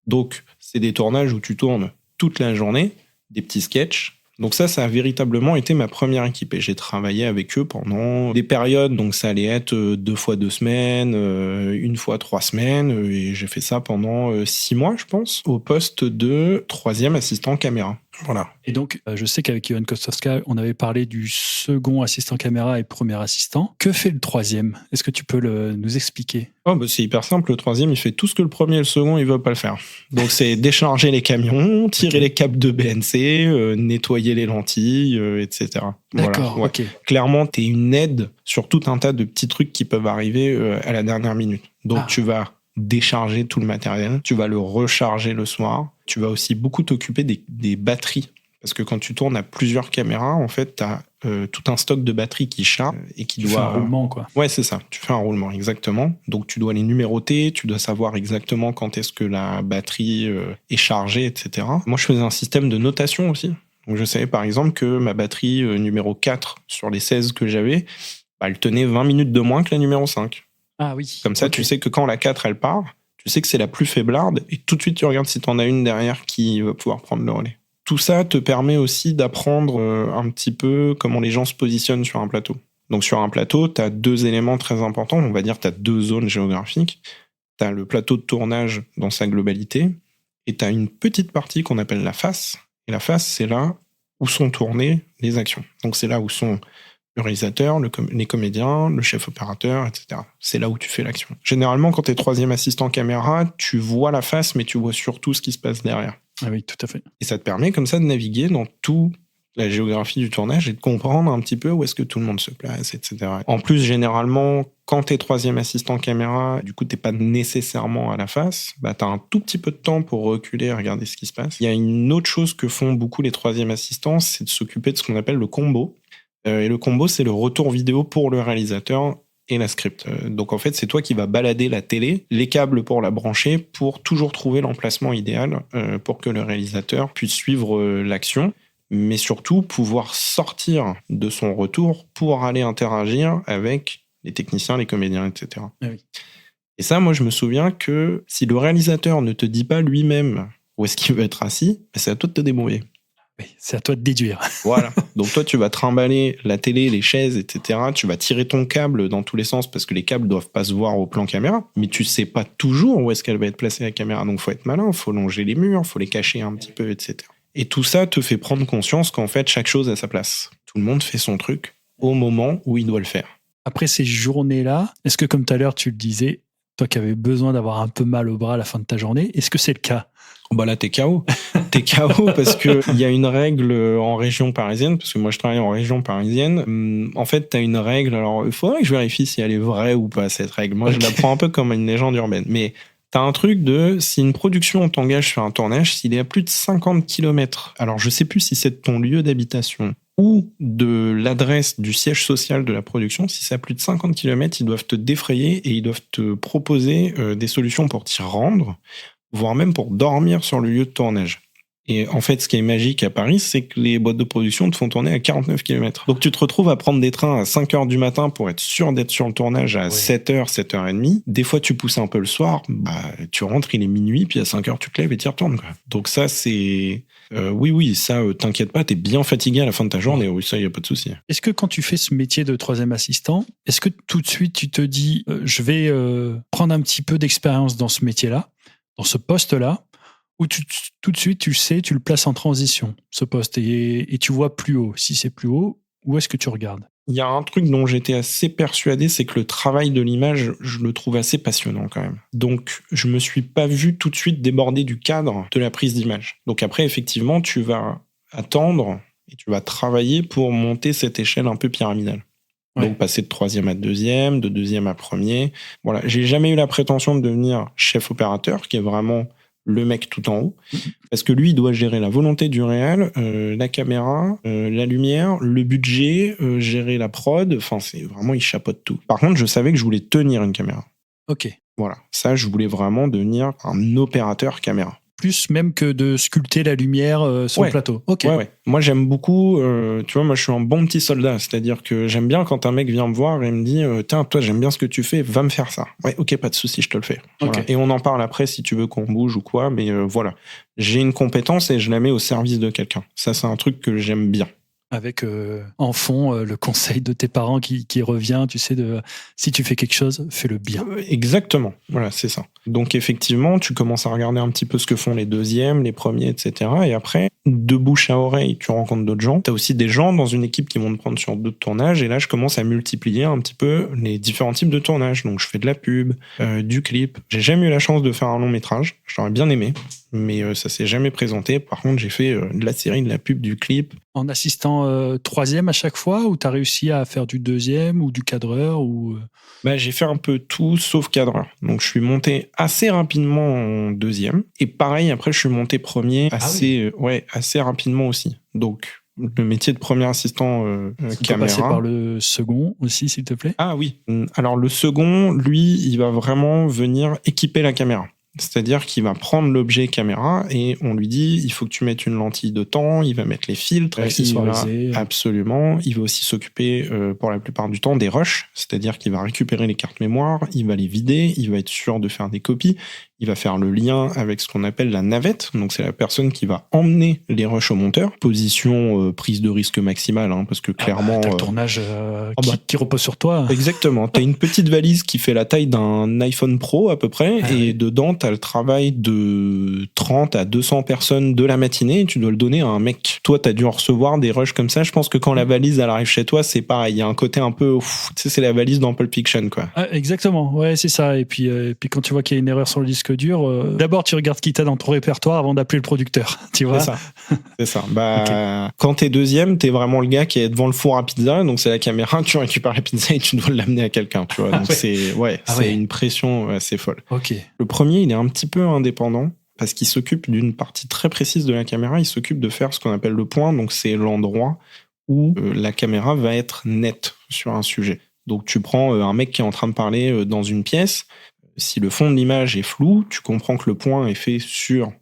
Donc, c'est des tournages où tu tournes toute la journée, des petits sketchs. Donc ça a véritablement été ma première équipe. Et j'ai travaillé avec eux pendant des périodes. Donc ça allait être 2 fois 2 semaines, 1 fois 3 semaines. Et j'ai fait ça pendant 6 mois, je pense, au poste de 3e assistant caméra. Voilà. Et donc, je sais qu'avec Ivan Kostowska, on avait parlé du second assistant caméra et premier assistant. Que fait le 3e ? Est-ce que tu peux nous expliquer ? C'est hyper simple. Le 3e, il fait tout ce que le premier et le second, ils veulent pas le faire. Donc, c'est décharger les camions, tirer les câbles de BNC, nettoyer les lentilles, etc. D'accord, voilà. Ouais. ok. Clairement, t'es une aide sur tout un tas de petits trucs qui peuvent arriver à la dernière minute. Donc, tu vas décharger tout le matériel, tu vas le recharger le soir, tu vas aussi beaucoup t'occuper des batteries. Parce que quand tu tournes à plusieurs caméras, en fait, tu as tout un stock de batteries qui charge et qui doit... Tu fais un roulement, quoi. Ouais, c'est ça. Tu fais un roulement, exactement. Donc, tu dois les numéroter, tu dois savoir exactement quand est-ce que la batterie est chargée, etc. Moi, je faisais un système de notation aussi. Donc, je savais, par exemple, que ma batterie numéro 4 sur les 16 que j'avais, elle tenait 20 minutes de moins que la numéro 5. Ah oui. Comme ça, tu sais que quand la 4, elle part, tu sais que c'est la plus faiblarde et tout de suite, tu regardes si tu en as une derrière qui va pouvoir prendre le relais. Tout ça te permet aussi d'apprendre un petit peu comment les gens se positionnent sur un plateau. Donc sur un plateau, tu as 2 éléments très importants. On va dire que tu as 2 zones géographiques. Tu as le plateau de tournage dans sa globalité et tu as une petite partie qu'on appelle la face. Et la face, c'est là où sont tournées les actions. Donc c'est là où sont le réalisateur, les comédiens, le chef opérateur, etc. C'est là où tu fais l'action. Généralement, quand tu es 3e assistant caméra, tu vois la face, mais tu vois surtout ce qui se passe derrière. Ah oui, tout à fait. Et ça te permet comme ça de naviguer dans toute la géographie du tournage et de comprendre un petit peu où est-ce que tout le monde se place, etc. En plus, généralement, quand tu es 3e assistant caméra, du coup, tu n'es pas nécessairement à la face, tu as un tout petit peu de temps pour reculer et regarder ce qui se passe. Il y a une autre chose que font beaucoup les 3e assistants, c'est de s'occuper de ce qu'on appelle le combo. Et le combo, c'est le retour vidéo pour le réalisateur et la script. Donc en fait, c'est toi qui vas balader la télé, les câbles pour la brancher, pour toujours trouver l'emplacement idéal pour que le réalisateur puisse suivre l'action, mais surtout pouvoir sortir de son retour pour aller interagir avec les techniciens, les comédiens, etc. Ah oui. Et ça, moi, je me souviens que si le réalisateur ne te dit pas lui-même où est-ce qu'il veut être assis, c'est à toi de te débrouiller. Oui, c'est à toi de déduire. Voilà. Donc toi, tu vas trimballer la télé, les chaises, etc. Tu vas tirer ton câble dans tous les sens parce que les câbles doivent pas se voir au plan caméra. Mais tu sais pas toujours où est-ce qu'elle va être placée la caméra. Donc faut être malin, faut longer les murs, faut les cacher un petit peu, etc. Et tout ça te fait prendre conscience qu'en fait, chaque chose a sa place. Tout le monde fait son truc au moment où il doit le faire. Après ces journées-là, est-ce que comme tout à l'heure, tu le disais, toi qui avais besoin d'avoir un peu mal au bras à la fin de ta journée, est-ce que c'est le cas ? Là, t'es KO. T'es KO parce que il y a une règle en région parisienne, parce que moi, je travaille en région parisienne. En fait, t'as une règle. Alors, il faudrait que je vérifie si elle est vraie ou pas, cette règle. Moi, je la prends un peu comme une légende urbaine. Mais t'as un truc de, si une production t'engage sur un tournage, s'il est à plus de 50 km, alors je sais plus si c'est de ton lieu d'habitation ou de l'adresse du siège social de la production, si c'est à plus de 50 km, ils doivent te défrayer et ils doivent te proposer des solutions pour t'y rendre, voire même pour dormir sur le lieu de tournage. Et en fait, ce qui est magique à Paris, c'est que les boîtes de production te font tourner à 49 km. Donc tu te retrouves à prendre des trains à 5h du matin pour être sûr d'être sur le tournage à 7h, 7h30. Des fois, tu pousses un peu le soir, tu rentres, il est minuit, puis à 5h, tu te lèves et tu y retournes, quoi. Donc ça, c'est... oui, ça, t'inquiète pas, t'es bien fatigué à la fin de ta journée. Oui, ça, y a pas de souci. Est-ce que quand tu fais ce métier de 3e assistant, est-ce que tout de suite, tu te dis, je vais prendre un petit peu d'expérience dans ce métier-là, dans ce poste-là, ou tout de suite, tu sais, tu le places en transition, ce poste, et tu vois plus haut. Si c'est plus haut, où est-ce que tu regardes ? Il y a un truc dont j'étais assez persuadé, c'est que le travail de l'image, je le trouve assez passionnant quand même. Donc, je me suis pas vu tout de suite déborder du cadre de la prise d'image. Donc après, effectivement, tu vas attendre et tu vas travailler pour monter cette échelle un peu pyramidale. Ouais. Donc, passer de 3e à 2e, de 2e à 1er. Voilà. J'ai jamais eu la prétention de devenir chef opérateur, qui est vraiment le mec tout en haut, parce que lui, il doit gérer la volonté du réal, la caméra, la lumière, le budget, gérer la prod. Enfin, c'est vraiment, il chapeaute tout. Par contre, je savais que je voulais tenir une caméra. Ok. Voilà. Ça, je voulais vraiment devenir un opérateur caméra. plus même que de sculpter la lumière sur le plateau. Ok. Ouais. Moi, j'aime beaucoup, tu vois, moi, je suis un bon petit soldat. C'est-à-dire que j'aime bien quand un mec vient me voir et me dit, tiens, toi, j'aime bien ce que tu fais, va me faire ça. Ouais, ok, pas de souci, je te le fais. Voilà. Et on en parle après si tu veux qu'on bouge ou quoi, mais voilà. J'ai une compétence et je la mets au service de quelqu'un. Ça, c'est un truc que j'aime bien. Avec en fond le conseil de tes parents qui revient, tu sais, si tu fais quelque chose, fais-le bien. Exactement, voilà, c'est ça. Donc effectivement, tu commences à regarder un petit peu ce que font les deuxièmes, les premiers, etc. Et après, de bouche à oreille, tu rencontres d'autres gens. Tu as aussi des gens dans une équipe qui vont te prendre sur d'autres tournages. Et là, je commence à multiplier un petit peu les différents types de tournages. Donc je fais de la pub, du clip. J'ai jamais eu la chance de faire un long métrage. J'aurais bien aimé, mais ça s'est jamais présenté. Par contre, j'ai fait de la série, de la pub, du clip. En assistant troisième à chaque fois, ou tu as réussi à faire du deuxième ou du cadreur ou... J'ai fait un peu tout sauf cadreur. Donc je suis monté assez rapidement en deuxième. Et pareil, après je suis monté premier assez rapidement aussi. Donc le métier de premier assistant caméra. Tu peux passer par le second aussi, s'il te plaît. Ah oui. Alors le second, lui, il va vraiment venir équiper la caméra. C'est-à-dire qu'il va prendre l'objet caméra et on lui dit il faut que tu mettes une lentille de temps, il va mettre les filtres, absolument. Il va aussi s'occuper pour la plupart du temps des rushs, c'est-à-dire qu'il va récupérer les cartes mémoire, il va les vider, il va être sûr de faire des copies, il va faire le lien avec ce qu'on appelle la navette, donc c'est la personne qui va emmener les rushs au monteur, position prise de risque maximale, hein, parce que clairement... t'as le tournage qui repose sur toi. Exactement, t'as une petite valise qui fait la taille d'un iPhone Pro à peu près, et dedans t'as le travail de 30 à 200 personnes de la matinée, et tu dois le donner à un mec. Toi, t'as dû en recevoir des rushs comme ça, je pense que quand la valise elle arrive chez toi, c'est pareil, il y a un côté un peu, tu sais, c'est la valise dans Pulp Fiction, quoi. Ah, exactement, ouais, c'est ça, et puis quand tu vois qu'il y a une erreur sur le disque dur, d'abord tu regardes qui t'as dans ton répertoire avant d'appeler le producteur, tu vois. C'est ça. Okay. Quand t'es deuxième, t'es vraiment le gars qui est devant le four à pizza, donc c'est la caméra, tu récupères la pizza et tu dois l'amener à quelqu'un, tu vois. Donc c'est une pression assez folle. Okay. Le premier, il est un petit peu indépendant parce qu'il s'occupe d'une partie très précise de la caméra, il s'occupe de faire ce qu'on appelle le point, donc c'est l'endroit où la caméra va être nette sur un sujet. Donc tu prends un mec qui est en train de parler dans une pièce. Si le fond de l'image est flou, tu comprends que le point est fait sur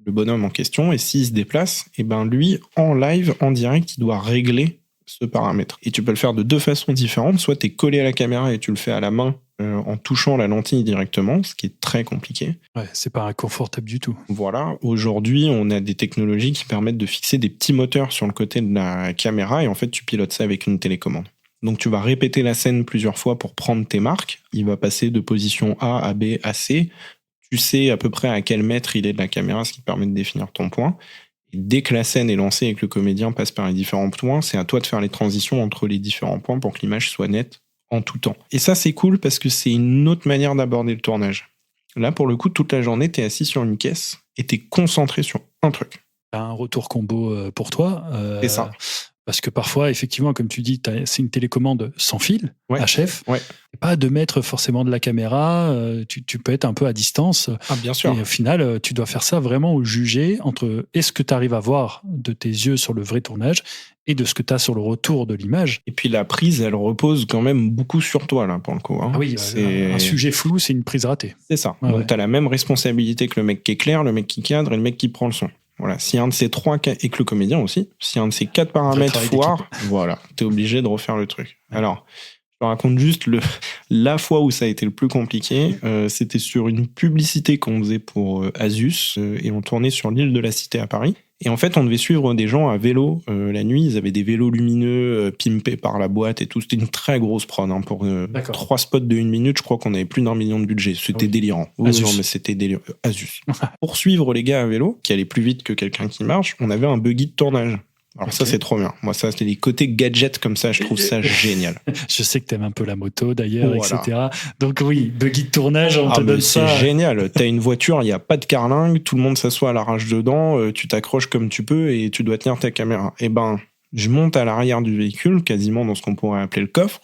le bonhomme en question, et s'il se déplace, lui, en live, en direct, il doit régler ce paramètre. Et tu peux le faire de deux façons différentes. Soit tu es collé à la caméra et tu le fais à la main en touchant la lentille directement, ce qui est très compliqué. Ouais, c'est pas inconfortable du tout. Voilà. Aujourd'hui, on a des technologies qui permettent de fixer des petits moteurs sur le côté de la caméra, et en fait, tu pilotes ça avec une télécommande. Donc tu vas répéter la scène plusieurs fois pour prendre tes marques. Il va passer de position A à B à C. Tu sais à peu près à quel mètre il est de la caméra, ce qui te permet de définir ton point. Et dès que la scène est lancée et que le comédien passe par les différents points, c'est à toi de faire les transitions entre les différents points pour que l'image soit nette en tout temps. Et ça, c'est cool parce que c'est une autre manière d'aborder le tournage. Là, pour le coup, toute la journée, t'es assis sur une caisse et t'es concentré sur un truc. T'as un retour combo pour toi. C'est ça. Parce que parfois, effectivement, comme tu dis, c'est une télécommande sans fil, HF. Ouais. Pas de mettre forcément de la caméra, tu peux être un peu à distance. Ah, bien sûr. Et au final, tu dois faire ça vraiment au jugé entre est-ce que tu arrives à voir de tes yeux sur le vrai tournage et de ce que tu as sur le retour de l'image. Et puis la prise, elle repose quand même beaucoup sur toi, là, pour le coup. Hein. Ah oui, un sujet flou, c'est une prise ratée. C'est ça. Donc, tu as la même responsabilité que le mec qui éclaire, le mec qui cadre et le mec qui prend le son. Voilà, si un de ces trois, et que le comédien aussi, si un de ces quatre paramètres foire, voilà, t'es obligé de refaire le truc. Alors, je te raconte juste la fois où ça a été le plus compliqué. C'était sur une publicité qu'on faisait pour Asus et on tournait sur l'île de la Cité à Paris. Et en fait, on devait suivre des gens à vélo la nuit. Ils avaient des vélos lumineux pimpés par la boîte et tout. C'était une très grosse prod. Hein, pour 3 spots de 1 minute, je crois qu'on avait plus d'1 million de budget. C'était délirant. Non, mais c'était délirant. Asus. Pour suivre les gars à vélo, qui allaient plus vite que quelqu'un qui marche, on avait un buggy de tournage. Alors ça, c'est trop bien. Moi, ça, c'était des côtés gadgets comme ça. Je trouve ça génial. Je sais que t'aimes un peu la moto, d'ailleurs, etc. Donc oui, buggy de tournage, on te donne ça. C'est génial. T'as une voiture, il n'y a pas de carlingue, tout le monde s'assoit à l'arrache dedans, tu t'accroches comme tu peux et tu dois tenir ta caméra. Et je monte à l'arrière du véhicule, quasiment dans ce qu'on pourrait appeler le coffre.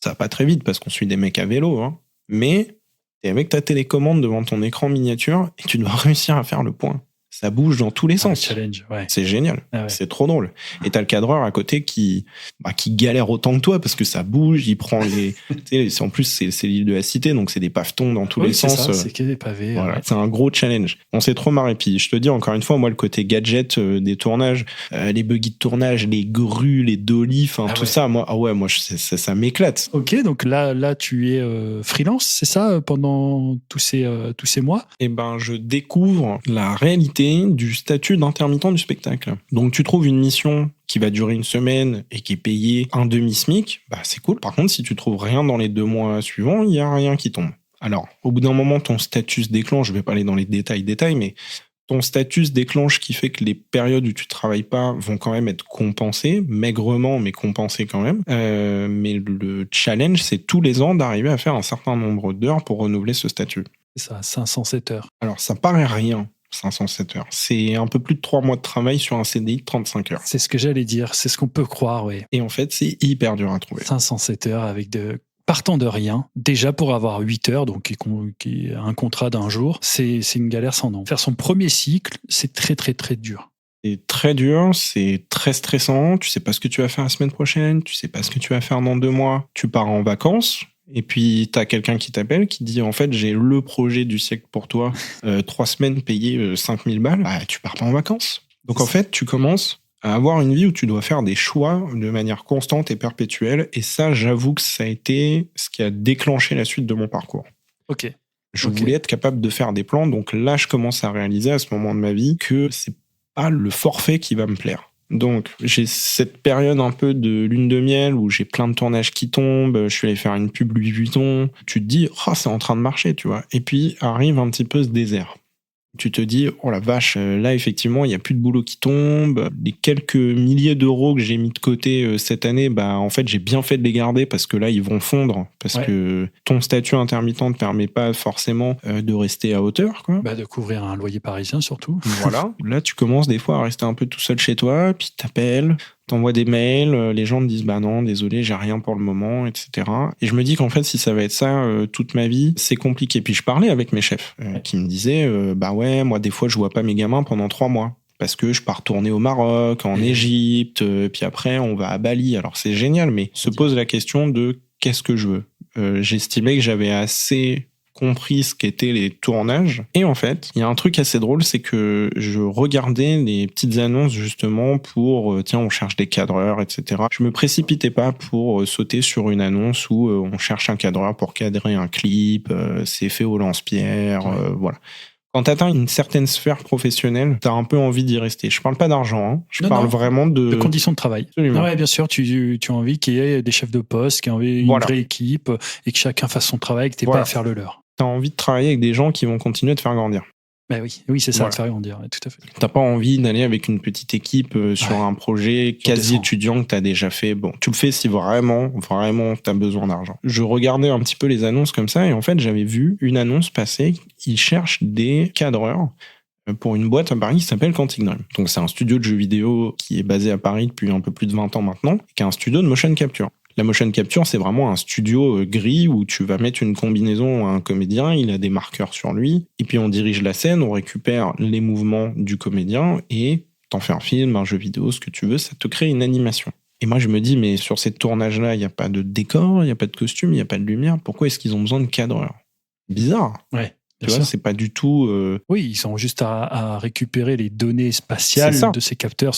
Ça va pas très vite parce qu'on suit des mecs à vélo, hein. Mais t'es avec ta télécommande devant ton écran miniature et tu dois réussir à faire le point. ça bouge dans tous les sens. Challenge, ouais. C'est génial. Ah ouais. C'est trop drôle. Et t'as le cadreur à côté qui galère autant que toi parce que ça bouge, il prend les, tu sais, en plus, c'est l'île de la Cité, donc c'est des pavetons dans tous les c'est sens. Ça, c'est que des pavés. Voilà. Ouais. C'est un gros challenge. On s'est trop marré. Puis je te dis encore une fois, moi, le côté gadget des tournages, les buggy de tournage, les grues, les dollies, tout ça, moi, ça m'éclate. Ok, donc là, tu es freelance, c'est ça, pendant tous ces mois? Eh ben, je découvre la réalité du statut d'intermittent du spectacle. Donc, tu trouves une mission qui va durer une semaine et qui est payée un demi-SMIC, c'est cool. Par contre, si tu trouves rien dans les 2 mois suivants, il y a rien qui tombe. Alors, au bout d'un moment, ton statut se déclenche. Je vais pas aller dans les détails, mais ton statut se déclenche qui fait que les périodes où tu travailles pas vont quand même être compensées, maigrement, mais compensées quand même. Mais le challenge, c'est tous les ans d'arriver à faire un certain nombre d'heures pour renouveler ce statut. C'est ça, 507 heures. Alors, ça paraît rien, 507 heures. C'est un peu plus de 3 mois de travail sur un CDI de 35 heures. C'est ce que j'allais dire, c'est ce qu'on peut croire, oui. Et en fait, c'est hyper dur à trouver. 507 heures avec partant de rien, déjà pour avoir 8 heures, donc qui est un contrat d'un jour, c'est une galère sans nom. Faire son premier cycle, c'est très très très dur. C'est très dur, c'est très stressant, tu sais pas ce que tu vas faire la semaine prochaine, tu sais pas ce que tu vas faire dans 2 mois, tu pars en vacances, et puis t'as quelqu'un qui t'appelle, qui dit en fait j'ai le projet du siècle pour toi, 3 semaines payées 5000 balles, tu pars pas en vacances. Donc en fait tu commences à avoir une vie où tu dois faire des choix de manière constante et perpétuelle. Et ça, j'avoue que ça a été ce qui a déclenché la suite de mon parcours. Ok. Je voulais être capable de faire des plans. Donc là, je commence à réaliser à ce moment de ma vie que c'est pas le forfait qui va me plaire. Donc, j'ai cette période un peu de lune de miel où j'ai plein de tournages qui tombent. Je suis allé faire une pub Louis Vuitton. Tu te dis, c'est en train de marcher, tu vois. Et puis, arrive un petit peu ce désert. Tu te dis, oh la vache, là effectivement, il n'y a plus de boulot qui tombe. Les quelques milliers d'euros que j'ai mis de côté cette année, en fait, j'ai bien fait de les garder parce que là, ils vont fondre. Parce que ton statut intermittent ne te permet pas forcément de rester à hauteur, quoi. De couvrir un loyer parisien surtout. Voilà. Là, tu commences des fois à rester un peu tout seul chez toi, puis t'appelles, t'envoies des mails, les gens te disent non, désolé, j'ai rien pour le moment, etc. Et je me dis qu'en fait, si ça va être ça toute ma vie, c'est compliqué. Puis je parlais avec mes chefs qui me disaient, ouais, moi des fois je vois pas mes gamins pendant 3 mois. Parce que je pars tourner au Maroc, en Égypte, puis après on va à Bali. Alors c'est génial, mais se pose la question de qu'est-ce que je veux. J'estimais que j'avais assez compris ce qu'étaient les tournages. Et en fait, il y a un truc assez drôle, c'est que je regardais les petites annonces justement pour tiens, on cherche des cadreurs, etc. Je me précipitais pas pour sauter sur une annonce où on cherche un cadreur pour cadrer un clip, c'est fait au lance-pierre, voilà. Quand tu atteins une certaine sphère professionnelle, tu as un peu envie d'y rester. Je parle pas d'argent, hein. Je parle vraiment de conditions de travail. Absolument. Ouais, bien sûr, tu as envie qu'il y ait des chefs de poste, qu'il y ait envie une vraie équipe et que chacun fasse son travail, que tu n'aies pas à faire le leur. Tu as envie de travailler avec des gens qui vont continuer à te faire grandir. Oui, c'est ça, te faire grandir, tout à fait. T'as pas envie d'aller avec une petite équipe sur un projet quasi étudiant que t'as déjà fait. Bon, tu le fais si vraiment t'as besoin d'argent. Je regardais un petit peu les annonces comme ça et en fait, j'avais vu une annonce passer. Ils cherchent des cadreurs pour une boîte à Paris qui s'appelle Quantic Dream. Donc, c'est un studio de jeux vidéo qui est basé à Paris depuis un peu plus de 20 ans maintenant, qui est un studio de motion capture. La motion capture, c'est vraiment un studio gris où tu vas mettre une combinaison à un comédien, il a des marqueurs sur lui, et puis on dirige la scène, on récupère les mouvements du comédien, et t'en fais un film, un jeu vidéo, ce que tu veux, ça te crée une animation. Et moi, je me dis, mais sur ces tournages-là, il n'y a pas de décor, il n'y a pas de costume, il n'y a pas de lumière, pourquoi est-ce qu'ils ont besoin de cadreurs ? Bizarre. Ouais. Tu vois, c'est pas du tout... Oui, ils sont juste à récupérer les données spatiales de ces capteurs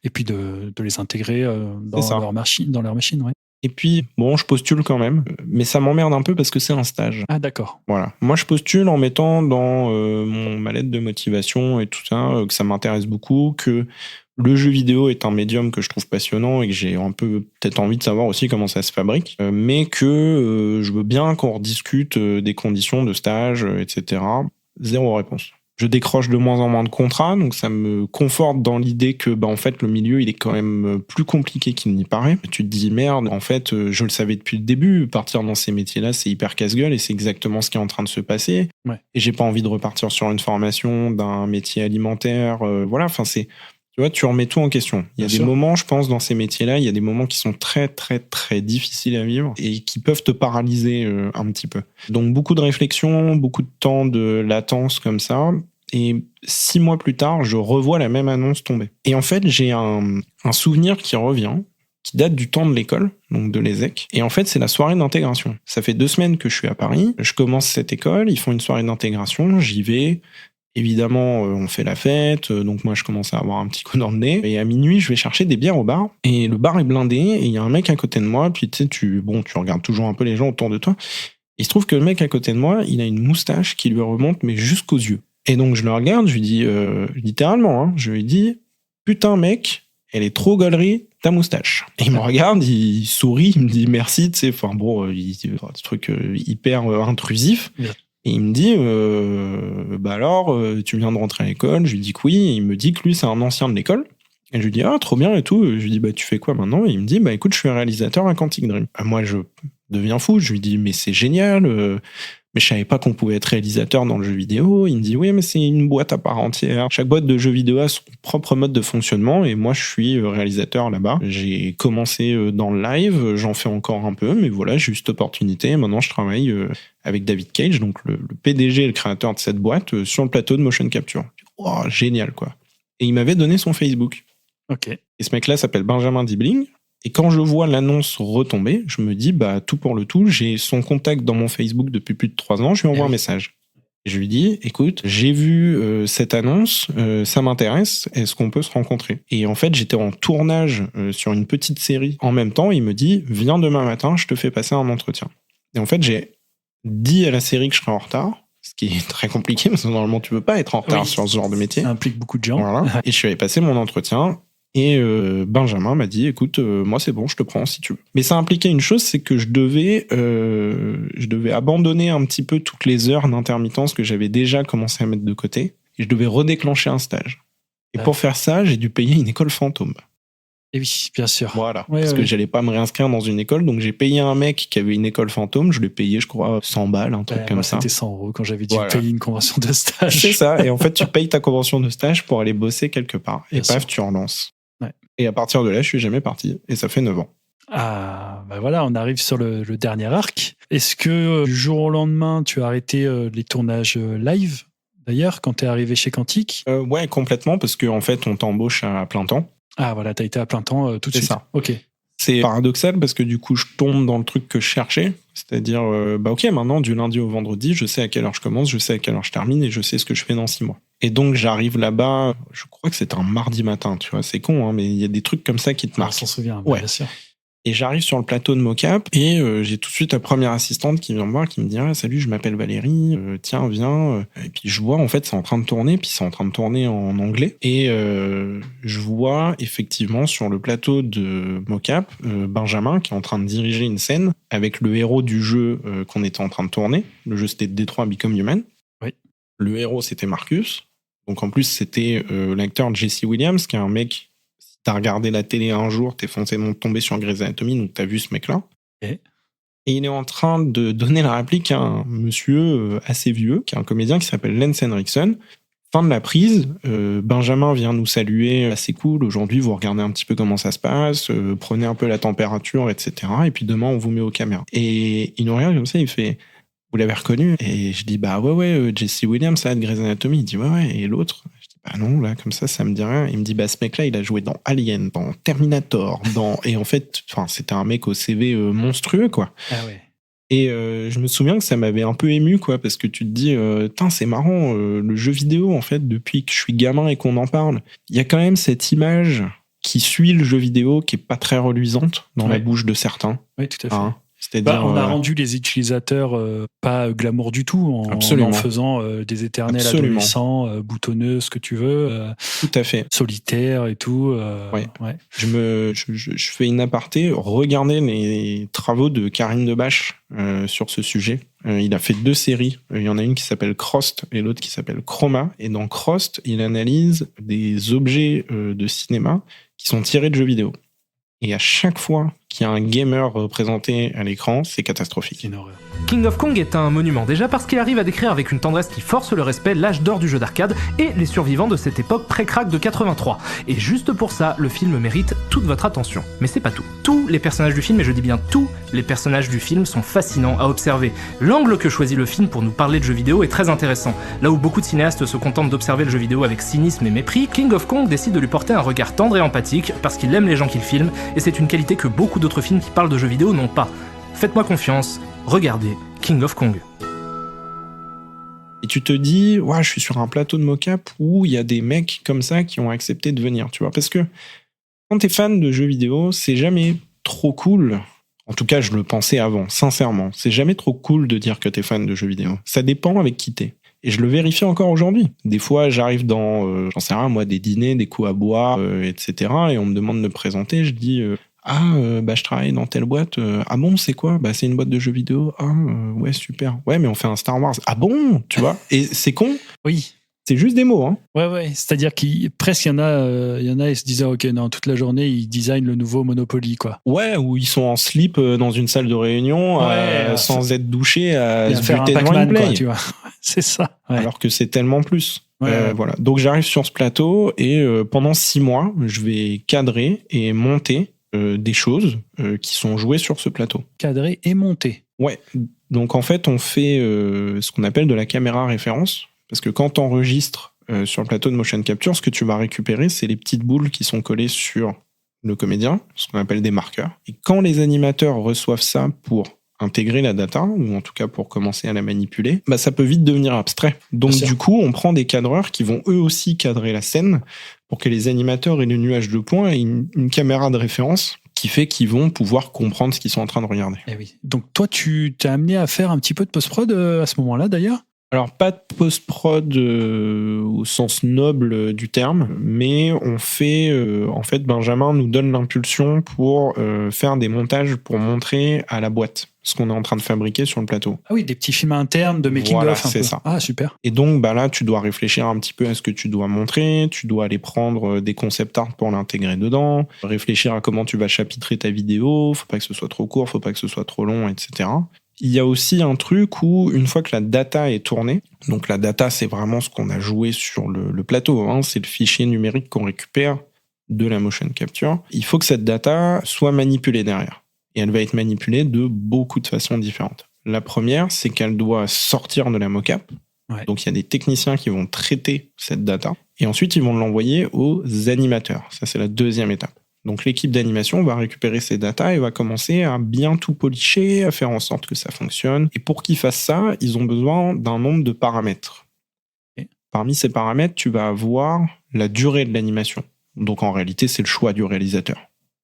et puis de les intégrer dans leur machine. Ouais. Et puis, bon, je postule quand même, mais ça m'emmerde un peu parce que c'est un stage. Ah, d'accord. Voilà. Moi, je postule en mettant dans ma lettre de motivation et tout ça, que ça m'intéresse beaucoup, que le jeu vidéo est un médium que je trouve passionnant et que j'ai un peu peut-être envie de savoir aussi comment ça se fabrique, mais que je veux bien qu'on rediscute des conditions de stage, etc. Zéro réponse. Je décroche de moins en moins de contrats, donc ça me conforte dans l'idée que en fait le milieu il est quand même plus compliqué qu'il n'y paraît. Tu te dis merde, en fait je le savais depuis le début, partir dans ces métiers-là c'est hyper casse-gueule et c'est exactement ce qui est en train de se passer. Ouais. Et j'ai pas envie de repartir sur une formation d'un métier alimentaire, voilà, enfin c'est... Tu vois, tu remets tout en question. Il y a des moments, je pense, dans ces métiers-là, il y a des moments qui sont très, très, très difficiles à vivre et qui peuvent te paralyser un petit peu. Donc, beaucoup de réflexion, beaucoup de temps de latence comme ça. et 6 mois plus tard, je revois la même annonce tomber. Et en fait, j'ai un souvenir qui revient, qui date du temps de l'école, donc de l'ESSEC. Et en fait, c'est la soirée d'intégration. Ça fait 2 semaines que je suis à Paris, je commence cette école, ils font une soirée d'intégration, j'y vais. Évidemment, on fait la fête, donc moi je commence à avoir un petit coup dans le nez. Et à minuit, je vais chercher des bières au bar, et le bar est blindé, et il y a un mec à côté de moi, puis tu sais, tu regardes toujours un peu les gens autour de toi. Il se trouve que le mec à côté de moi, il a une moustache qui lui remonte, mais jusqu'aux yeux. Et donc je le regarde, je lui dis, littéralement, je lui dis, putain mec, elle est trop gaulerie, ta moustache. Et il me regarde, il sourit, il me dit merci, tu sais, enfin bon, il dit des trucs hyper intrusifs. Yeah. Et il me dit, alors, tu viens de rentrer à l'école? Je lui dis que oui. Et il me dit que lui, c'est un ancien de l'école. Et je lui dis, ah, trop bien et tout. Je lui dis, tu fais quoi maintenant? Et il me dit, écoute, je suis réalisateur à Quantic Dream. Moi, je deviens fou. Je lui dis, mais c'est génial. Mais je savais pas qu'on pouvait être réalisateur dans le jeu vidéo. Il me dit, oui, mais c'est une boîte à part entière. Chaque boîte de jeux vidéo a son propre mode de fonctionnement. Et moi, je suis réalisateur là-bas. J'ai commencé dans le live. J'en fais encore un peu. Mais voilà, j'ai eu cette opportunité. Maintenant, je travaille avec David Cage, donc le PDG et le créateur de cette boîte, sur le plateau de motion capture. Oh, génial, quoi. Et il m'avait donné son Facebook. Ok. Et ce mec-là s'appelle Benjamin Dibling. Et quand je vois l'annonce retomber, je me dis, tout pour le tout, j'ai son contact dans mon Facebook depuis plus de 3 ans, je lui envoie un message. Et je lui dis, écoute, j'ai vu cette annonce, ça m'intéresse, est-ce qu'on peut se rencontrer? Et en fait, j'étais en tournage sur une petite série en même temps, il me dit, viens demain matin, je te fais passer un entretien. Et en fait, j'ai dit à la série que je serais en retard, ce qui est très compliqué, parce que normalement, tu peux pas être en retard sur ce genre de métier. Ça implique beaucoup de gens. Voilà. Et je suis allé passer mon entretien. Et Benjamin m'a dit, écoute, moi c'est bon, je te prends si tu veux. Mais ça impliquait une chose, c'est que je devais abandonner un petit peu toutes les heures d'intermittence que j'avais déjà commencé à mettre de côté. Et je devais redéclencher un stage. Et pour faire ça, j'ai dû payer une école fantôme. Et oui, bien sûr. Voilà, parce que j'allais pas me réinscrire dans une école, donc j'ai payé un mec qui avait une école fantôme, je l'ai payé, je crois, 100 balles, un truc comme ça. C'était 100 € quand j'avais dû payer une convention de stage. C'est ça, et en fait, tu payes ta convention de stage pour aller bosser quelque part. Et paf, tu relances. Et à partir de là, je suis jamais parti. Et ça fait 9 ans. Ah, voilà, on arrive sur le dernier arc. Est-ce que du jour au lendemain, tu as arrêté les tournages live, d'ailleurs, quand tu es arrivé chez Quantic? Ouais, complètement, parce qu'en fait, on t'embauche à plein temps. Ah, voilà, tu as été à plein temps tout de suite. C'est ça. Ok. C'est paradoxal, parce que du coup, je tombe dans le truc que je cherchais. C'est-à-dire, ok, maintenant, du lundi au vendredi, je sais à quelle heure je commence, je sais à quelle heure je termine, et je sais ce que je fais dans 6 mois. Et donc, j'arrive là-bas, je crois que c'était un mardi matin, tu vois, c'est con, mais il y a des trucs comme ça qui te marquent. On s'en souvient, ouais. Bien sûr. Et j'arrive sur le plateau de mocap, et j'ai tout de suite la première assistante qui vient me voir, qui me dit, ah, salut, je m'appelle Valérie, tiens, viens. Et puis je vois, en fait, c'est en train de tourner, puis c'est en train de tourner en anglais. Et je vois, effectivement, sur le plateau de mocap, Benjamin, qui est en train de diriger une scène avec le héros du jeu qu'on était en train de tourner. Le jeu, c'était Detroit Become Human. Oui. Le héros, c'était Marcus. Donc en plus, c'était l'acteur Jesse Williams, qui est un mec, si t'as regardé la télé un jour, t'es forcément tombé sur Grey's Anatomy, donc t'as vu ce mec-là. Et il est en train de donner la réplique à un monsieur assez vieux, qui est un comédien qui s'appelle Lance Henriksen. Fin de la prise, Benjamin vient nous saluer, assez cool, aujourd'hui vous regardez un petit peu comment ça se passe, prenez un peu la température, etc. Et puis demain on vous met aux caméras. Et il nous regarde comme ça, il fait... Vous l'avez reconnu? Et je dis, ouais, Jesse Williams, ça, de Grey's Anatomy. Il dit, ouais. Et l'autre? Je dis, non, là, comme ça me dit rien. Il me dit, ce mec-là, il a joué dans Alien, dans Terminator, et en fait, c'était un mec au CV monstrueux, quoi. Ah ouais. Et je me souviens que ça m'avait un peu ému, quoi, parce que tu te dis, c'est marrant, le jeu vidéo, en fait, depuis que je suis gamin et qu'on en parle, il y a quand même cette image qui suit le jeu vidéo, qui est pas très reluisante dans la bouche de certains. Oui, tout à fait. C'est-à-dire, on a rendu les utilisateurs pas glamour du tout en faisant des éternels adolescents, boutonneux, ce que tu veux. Tout à fait. Solitaires et tout. Ouais. Je fais une aparté. Regardez les travaux de Karim Debache sur ce sujet. Il a fait 2 séries. Il y en a une qui s'appelle Crost et l'autre qui s'appelle Chroma. Et dans Crost, il analyse des objets de cinéma qui sont tirés de jeux vidéo. Et à chaque fois qu'il y a un gamer représenté à l'écran, c'est catastrophique. C'est une horreur. King of Kong est un monument, déjà parce qu'il arrive à décrire avec une tendresse qui force le respect l'âge d'or du jeu d'arcade et les survivants de cette époque pré-crack de 83. Et juste pour ça, le film mérite toute votre attention. Mais c'est pas tout. Tous les personnages du film, et je dis bien tous les personnages du film, sont fascinants à observer. L'angle que choisit le film pour nous parler de jeux vidéo est très intéressant. Là où beaucoup de cinéastes se contentent d'observer le jeu vidéo avec cynisme et mépris, King of Kong décide de lui porter un regard tendre et empathique parce qu'il aime les gens qu'il filme, et c'est une qualité que beaucoup d'autres films qui parlent de jeux vidéo n'ont pas. Faites-moi confiance, regardez King of Kong. Et tu te dis, ouais, je suis sur un plateau de mocap où il y a des mecs comme ça qui ont accepté de venir, tu vois. Parce que quand t'es fan de jeux vidéo, c'est jamais trop cool. En tout cas, je le pensais avant, sincèrement. C'est jamais trop cool de dire que t'es fan de jeux vidéo. Ça dépend avec qui t'es. Et je le vérifie encore aujourd'hui. Des fois, j'arrive dans, j'en sais rien, moi, des dîners, des coups à boire, etc. Et on me demande de me présenter. Je dis, je travaille dans telle boîte. Ah bon, c'est quoi? C'est une boîte de jeux vidéo. Ouais, super. Ouais, mais on fait un Star Wars. Ah bon, tu vois? Et c'est con. Oui. C'est juste des mots, hein. Ouais. C'est-à-dire qu'il presque il y en a, ils se disaient ok, non, toute la journée ils designent le nouveau Monopoly, quoi. Ouais, où ils sont en slip dans une salle de réunion, sans être douchés, à se faire buter un devant une Pac-Man, play. quoi, tu vois. C'est ça. Ouais. Alors que c'est tellement plus. Ouais. Voilà. Donc j'arrive sur ce plateau et pendant 6 mois, je vais cadrer et monter des choses qui sont jouées sur ce plateau. Cadré et monté. Ouais. Donc en fait, on fait ce qu'on appelle de la caméra référence. Parce que quand tu enregistres sur le plateau de motion capture, ce que tu vas récupérer, c'est les petites boules qui sont collées sur le comédien, ce qu'on appelle des marqueurs. Et quand les animateurs reçoivent ça pour intégrer la data, ou en tout cas pour commencer à la manipuler, ça peut vite devenir abstrait. Donc du coup, on prend des cadreurs qui vont eux aussi cadrer la scène pour que les animateurs aient le nuage de points et une caméra de référence qui fait qu'ils vont pouvoir comprendre ce qu'ils sont en train de regarder. Eh oui. Donc toi, tu t'es amené à faire un petit peu de post-prod à ce moment-là, d'ailleurs ? Alors, pas de post-prod au sens noble du terme, mais on fait... en fait, Benjamin nous donne l'impulsion pour faire des montages pour montrer à la boîte ce qu'on est en train de fabriquer sur le plateau. Ah oui, des petits films internes de making-of. Voilà, un c'est peu. ça. Ah, super. Et donc, là, tu dois réfléchir un petit peu à ce que tu dois montrer, tu dois aller prendre des concept art pour l'intégrer dedans, réfléchir à comment tu vas chapitrer ta vidéo, faut pas que ce soit trop court, faut pas que ce soit trop long, etc. Il y a aussi un truc où, une fois que la data est tournée, donc la data, c'est vraiment ce qu'on a joué sur le plateau, hein, c'est le fichier numérique qu'on récupère de la motion capture, il faut que cette data soit manipulée derrière. Et elle va être manipulée de beaucoup de façons différentes. La première, c'est qu'elle doit sortir de la mocap. Ouais. Donc il y a des techniciens qui vont traiter cette data, et ensuite ils vont l'envoyer aux animateurs. Ça, c'est la deuxième étape. Donc l'équipe d'animation va récupérer ces datas et va commencer à bien tout policher, à faire en sorte que ça fonctionne. Et pour qu'ils fassent ça, ils ont besoin d'un nombre de paramètres. Okay. Parmi ces paramètres, tu vas avoir la durée de l'animation. Donc en réalité, c'est le choix du réalisateur.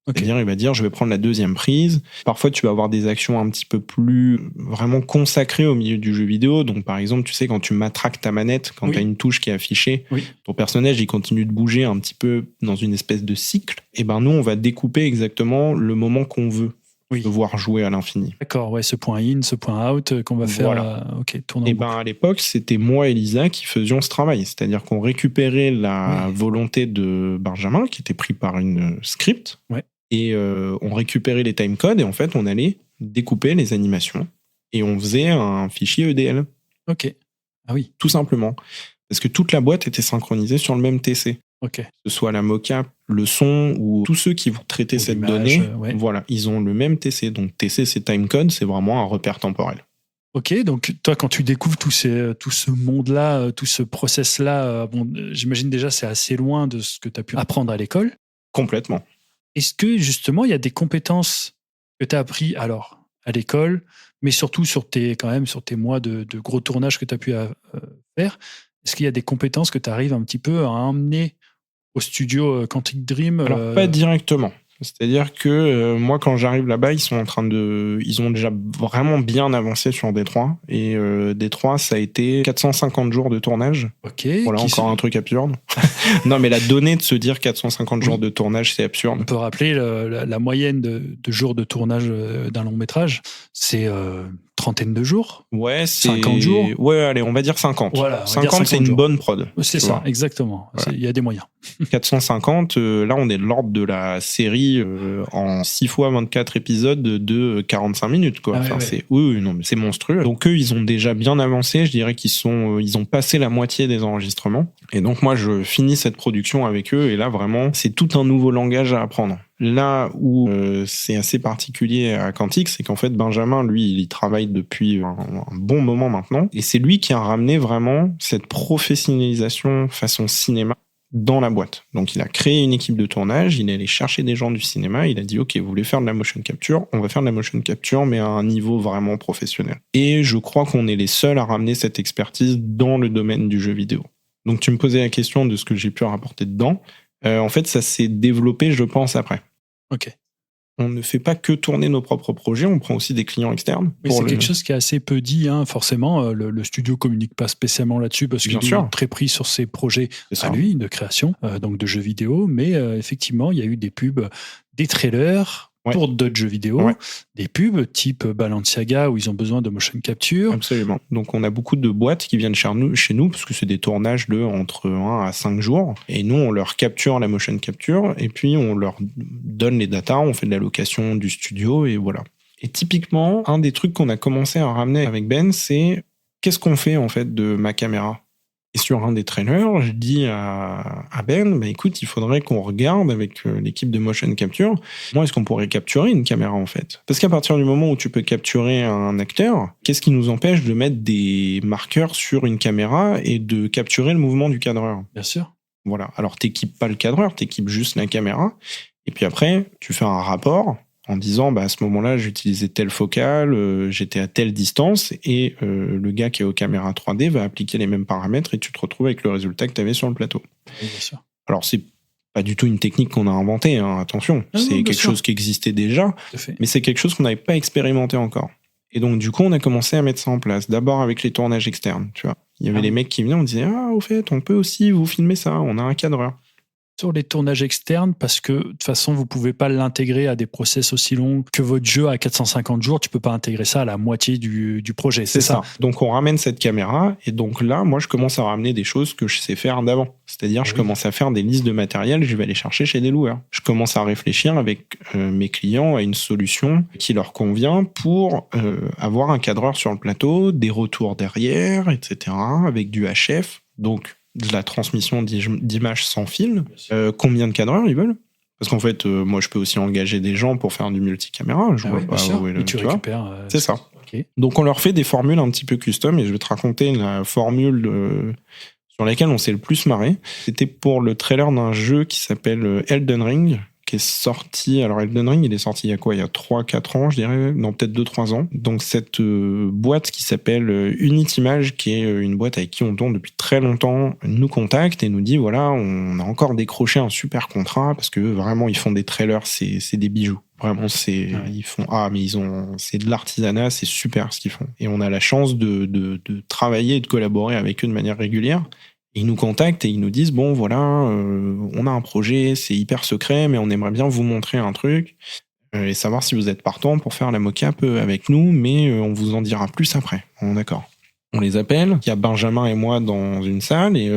Okay. C'est-à-dire, il va dire, je vais prendre la deuxième prise. Parfois, tu vas avoir des actions un petit peu plus vraiment consacrées au milieu du jeu vidéo. Donc, par exemple, tu sais, quand tu matraques ta manette, quand tu as une touche qui est affichée, ton personnage, il continue de bouger un petit peu dans une espèce de cycle. Et nous, on va découper exactement le moment qu'on veut voir jouer à l'infini. D'accord, ouais, ce point in, ce point out qu'on va faire. Voilà. Et à l'époque, c'était moi et Lisa qui faisions ce travail. C'est-à-dire qu'on récupérait la volonté de Benjamin, qui était pris par une script. Ouais. Et on récupérait les timecodes et en fait, on allait découper les animations et on faisait un fichier EDL. Ok. Ah oui. Tout simplement. Parce que toute la boîte était synchronisée sur le même TC. Ok. Que ce soit la mocap, le son ou tous ceux qui vont traiter cette donnée, voilà, ils ont le même TC. Donc TC, c'est timecode, c'est vraiment un repère temporel. Ok, donc toi, quand tu découvres tout ce monde-là, tout ce process-là, j'imagine déjà c'est assez loin de ce que tu as pu apprendre à l'école. Complètement. Est-ce que justement, il y a des compétences que tu as appris alors à l'école, mais surtout sur tes mois de gros tournage que tu as pu faire? Est-ce qu'il y a des compétences que tu arrives un petit peu à emmener au studio Quantic Dream? Alors, pas directement. C'est-à-dire que moi, quand j'arrive là-bas, ils ont déjà vraiment bien avancé sur D3. Et D3, ça a été 450 jours de tournage. Ok. Voilà, encore un truc absurde. Non, mais la donnée de se dire 450 jours de tournage, c'est absurde. On peut rappeler la moyenne de jours de tournage d'un long métrage, c'est trentaine de jours. Ouais, c'est 50 jours. Ouais, allez, on va dire 50. Voilà, on va dire 50, c'est une jours. bonne prod. C'est tu ça, vois. exactement. Voilà. Il y a des moyens. 450, là, on est de l'ordre de la série en 6 fois 24 épisodes de 45 minutes, quoi. Ah ouais, enfin, ouais. c'est, oui, non, mais c'est monstrueux. Donc, eux, ils ont déjà bien avancé. Je dirais qu'ils ils ont passé la moitié des enregistrements. Et donc, moi, je finis cette production avec eux. Et là, vraiment, c'est tout un nouveau langage à apprendre. Là où c'est assez particulier à Quantic, c'est qu'en fait, Benjamin, lui, il y travaille depuis un bon moment maintenant. Et c'est lui qui a ramené vraiment cette professionnalisation façon cinéma dans la boîte. Donc, il a créé une équipe de tournage, il est allé chercher des gens du cinéma, il a dit « Ok, vous voulez faire de la motion capture ? On va faire de la motion capture, mais à un niveau vraiment professionnel. » Et je crois qu'on est les seuls à ramener cette expertise dans le domaine du jeu vidéo. Donc, tu me posais la question de ce que j'ai pu rapporter dedans. En fait, ça s'est développé, je pense, après. Ok. On ne fait pas que tourner nos propres projets, on prend aussi des clients externes. Oui, c'est quelque chose qui est assez peu dit, hein, forcément. Le studio communique pas spécialement là-dessus parce qu'il est très pris sur ses projets à lui de création, donc de jeux vidéo. Mais effectivement, il y a eu des pubs, des trailers pour d'autres jeux vidéo, des pubs type Balenciaga où ils ont besoin de motion capture. Absolument. Donc on a beaucoup de boîtes qui viennent chez nous parce que c'est des tournages de entre 1 à 5 jours. Et nous, on leur capture la motion capture et puis on leur donne les datas, on fait de la location du studio et voilà. Et typiquement, un des trucs qu'on a commencé à ramener avec Ben, c'est qu'est-ce qu'on fait en fait de ma caméra ? Et sur un des trailers, je dis à Ben, écoute, il faudrait qu'on regarde avec l'équipe de motion capture, moi, est-ce qu'on pourrait capturer une caméra en fait ? Parce qu'à partir du moment où tu peux capturer un acteur, qu'est-ce qui nous empêche de mettre des marqueurs sur une caméra et de capturer le mouvement du cadreur ? Bien sûr. Voilà. Alors, t'équipes pas le cadreur, t'équipes juste la caméra. Et puis après, tu fais un rapport en disant, à ce moment-là, j'utilisais telle focale, j'étais à telle distance, et le gars qui est aux caméras 3D va appliquer les mêmes paramètres et tu te retrouves avec le résultat que tu avais sur le plateau. Oui, bien sûr. Alors, c'est pas du tout une technique qu'on a inventée, hein, attention. C'est quelque chose qui existait déjà, mais c'est quelque chose qu'on n'avait pas expérimenté encore. Et donc, du coup, on a commencé à mettre ça en place. D'abord avec les tournages externes, tu vois. Il y avait les mecs qui venaient, on disait, au fait, on peut aussi vous filmer ça, on a un cadreur. Sur les tournages externes, parce que de toute façon, vous ne pouvez pas l'intégrer à des process aussi longs que votre jeu à 450 jours. Tu ne peux pas intégrer ça à la moitié du projet. C'est ça. Donc, on ramène cette caméra. Et donc là, moi, je commence à ramener des choses que je sais faire d'avant. C'est-à-dire, je commence à faire des listes de matériel. Je vais aller chercher chez des loueurs. Je commence à réfléchir avec mes clients à une solution qui leur convient pour avoir un cadreur sur le plateau, des retours derrière, etc. avec du HF. Donc, de la transmission d'images sans fil. Combien de cadreurs ils veulent ? Parce qu'en fait, moi, je peux aussi engager des gens pour faire du multicaméra. Je vois pas où est le... Et tu récupères... c'est ça. Okay. Donc, on leur fait des formules un petit peu custom et je vais te raconter la formule sur laquelle on s'est le plus marré. C'était pour le trailer d'un jeu qui s'appelle Elden Ring, qui est sorti... Alors, Elden Ring, il est sorti il y a quoi ? Il y a 3-4 ans, je dirais. Non, peut-être 2-3 ans. Donc, cette boîte qui s'appelle Unitimage, qui est une boîte avec qui on tourne depuis très longtemps, nous contacte et nous dit, voilà, on a encore décroché un super contrat parce que vraiment, ils font des trailers, c'est des bijoux. Vraiment, ils font, c'est de l'artisanat, c'est super ce qu'ils font. Et on a la chance de travailler et de collaborer avec eux de manière régulière. Ils nous contactent et ils nous disent, bon, voilà, on a un projet, c'est hyper secret, mais on aimerait bien vous montrer un truc et savoir si vous êtes partant pour faire la mocap avec nous, mais on vous en dira plus après. Bon, d'accord. On les appelle, il y a Benjamin et moi dans une salle et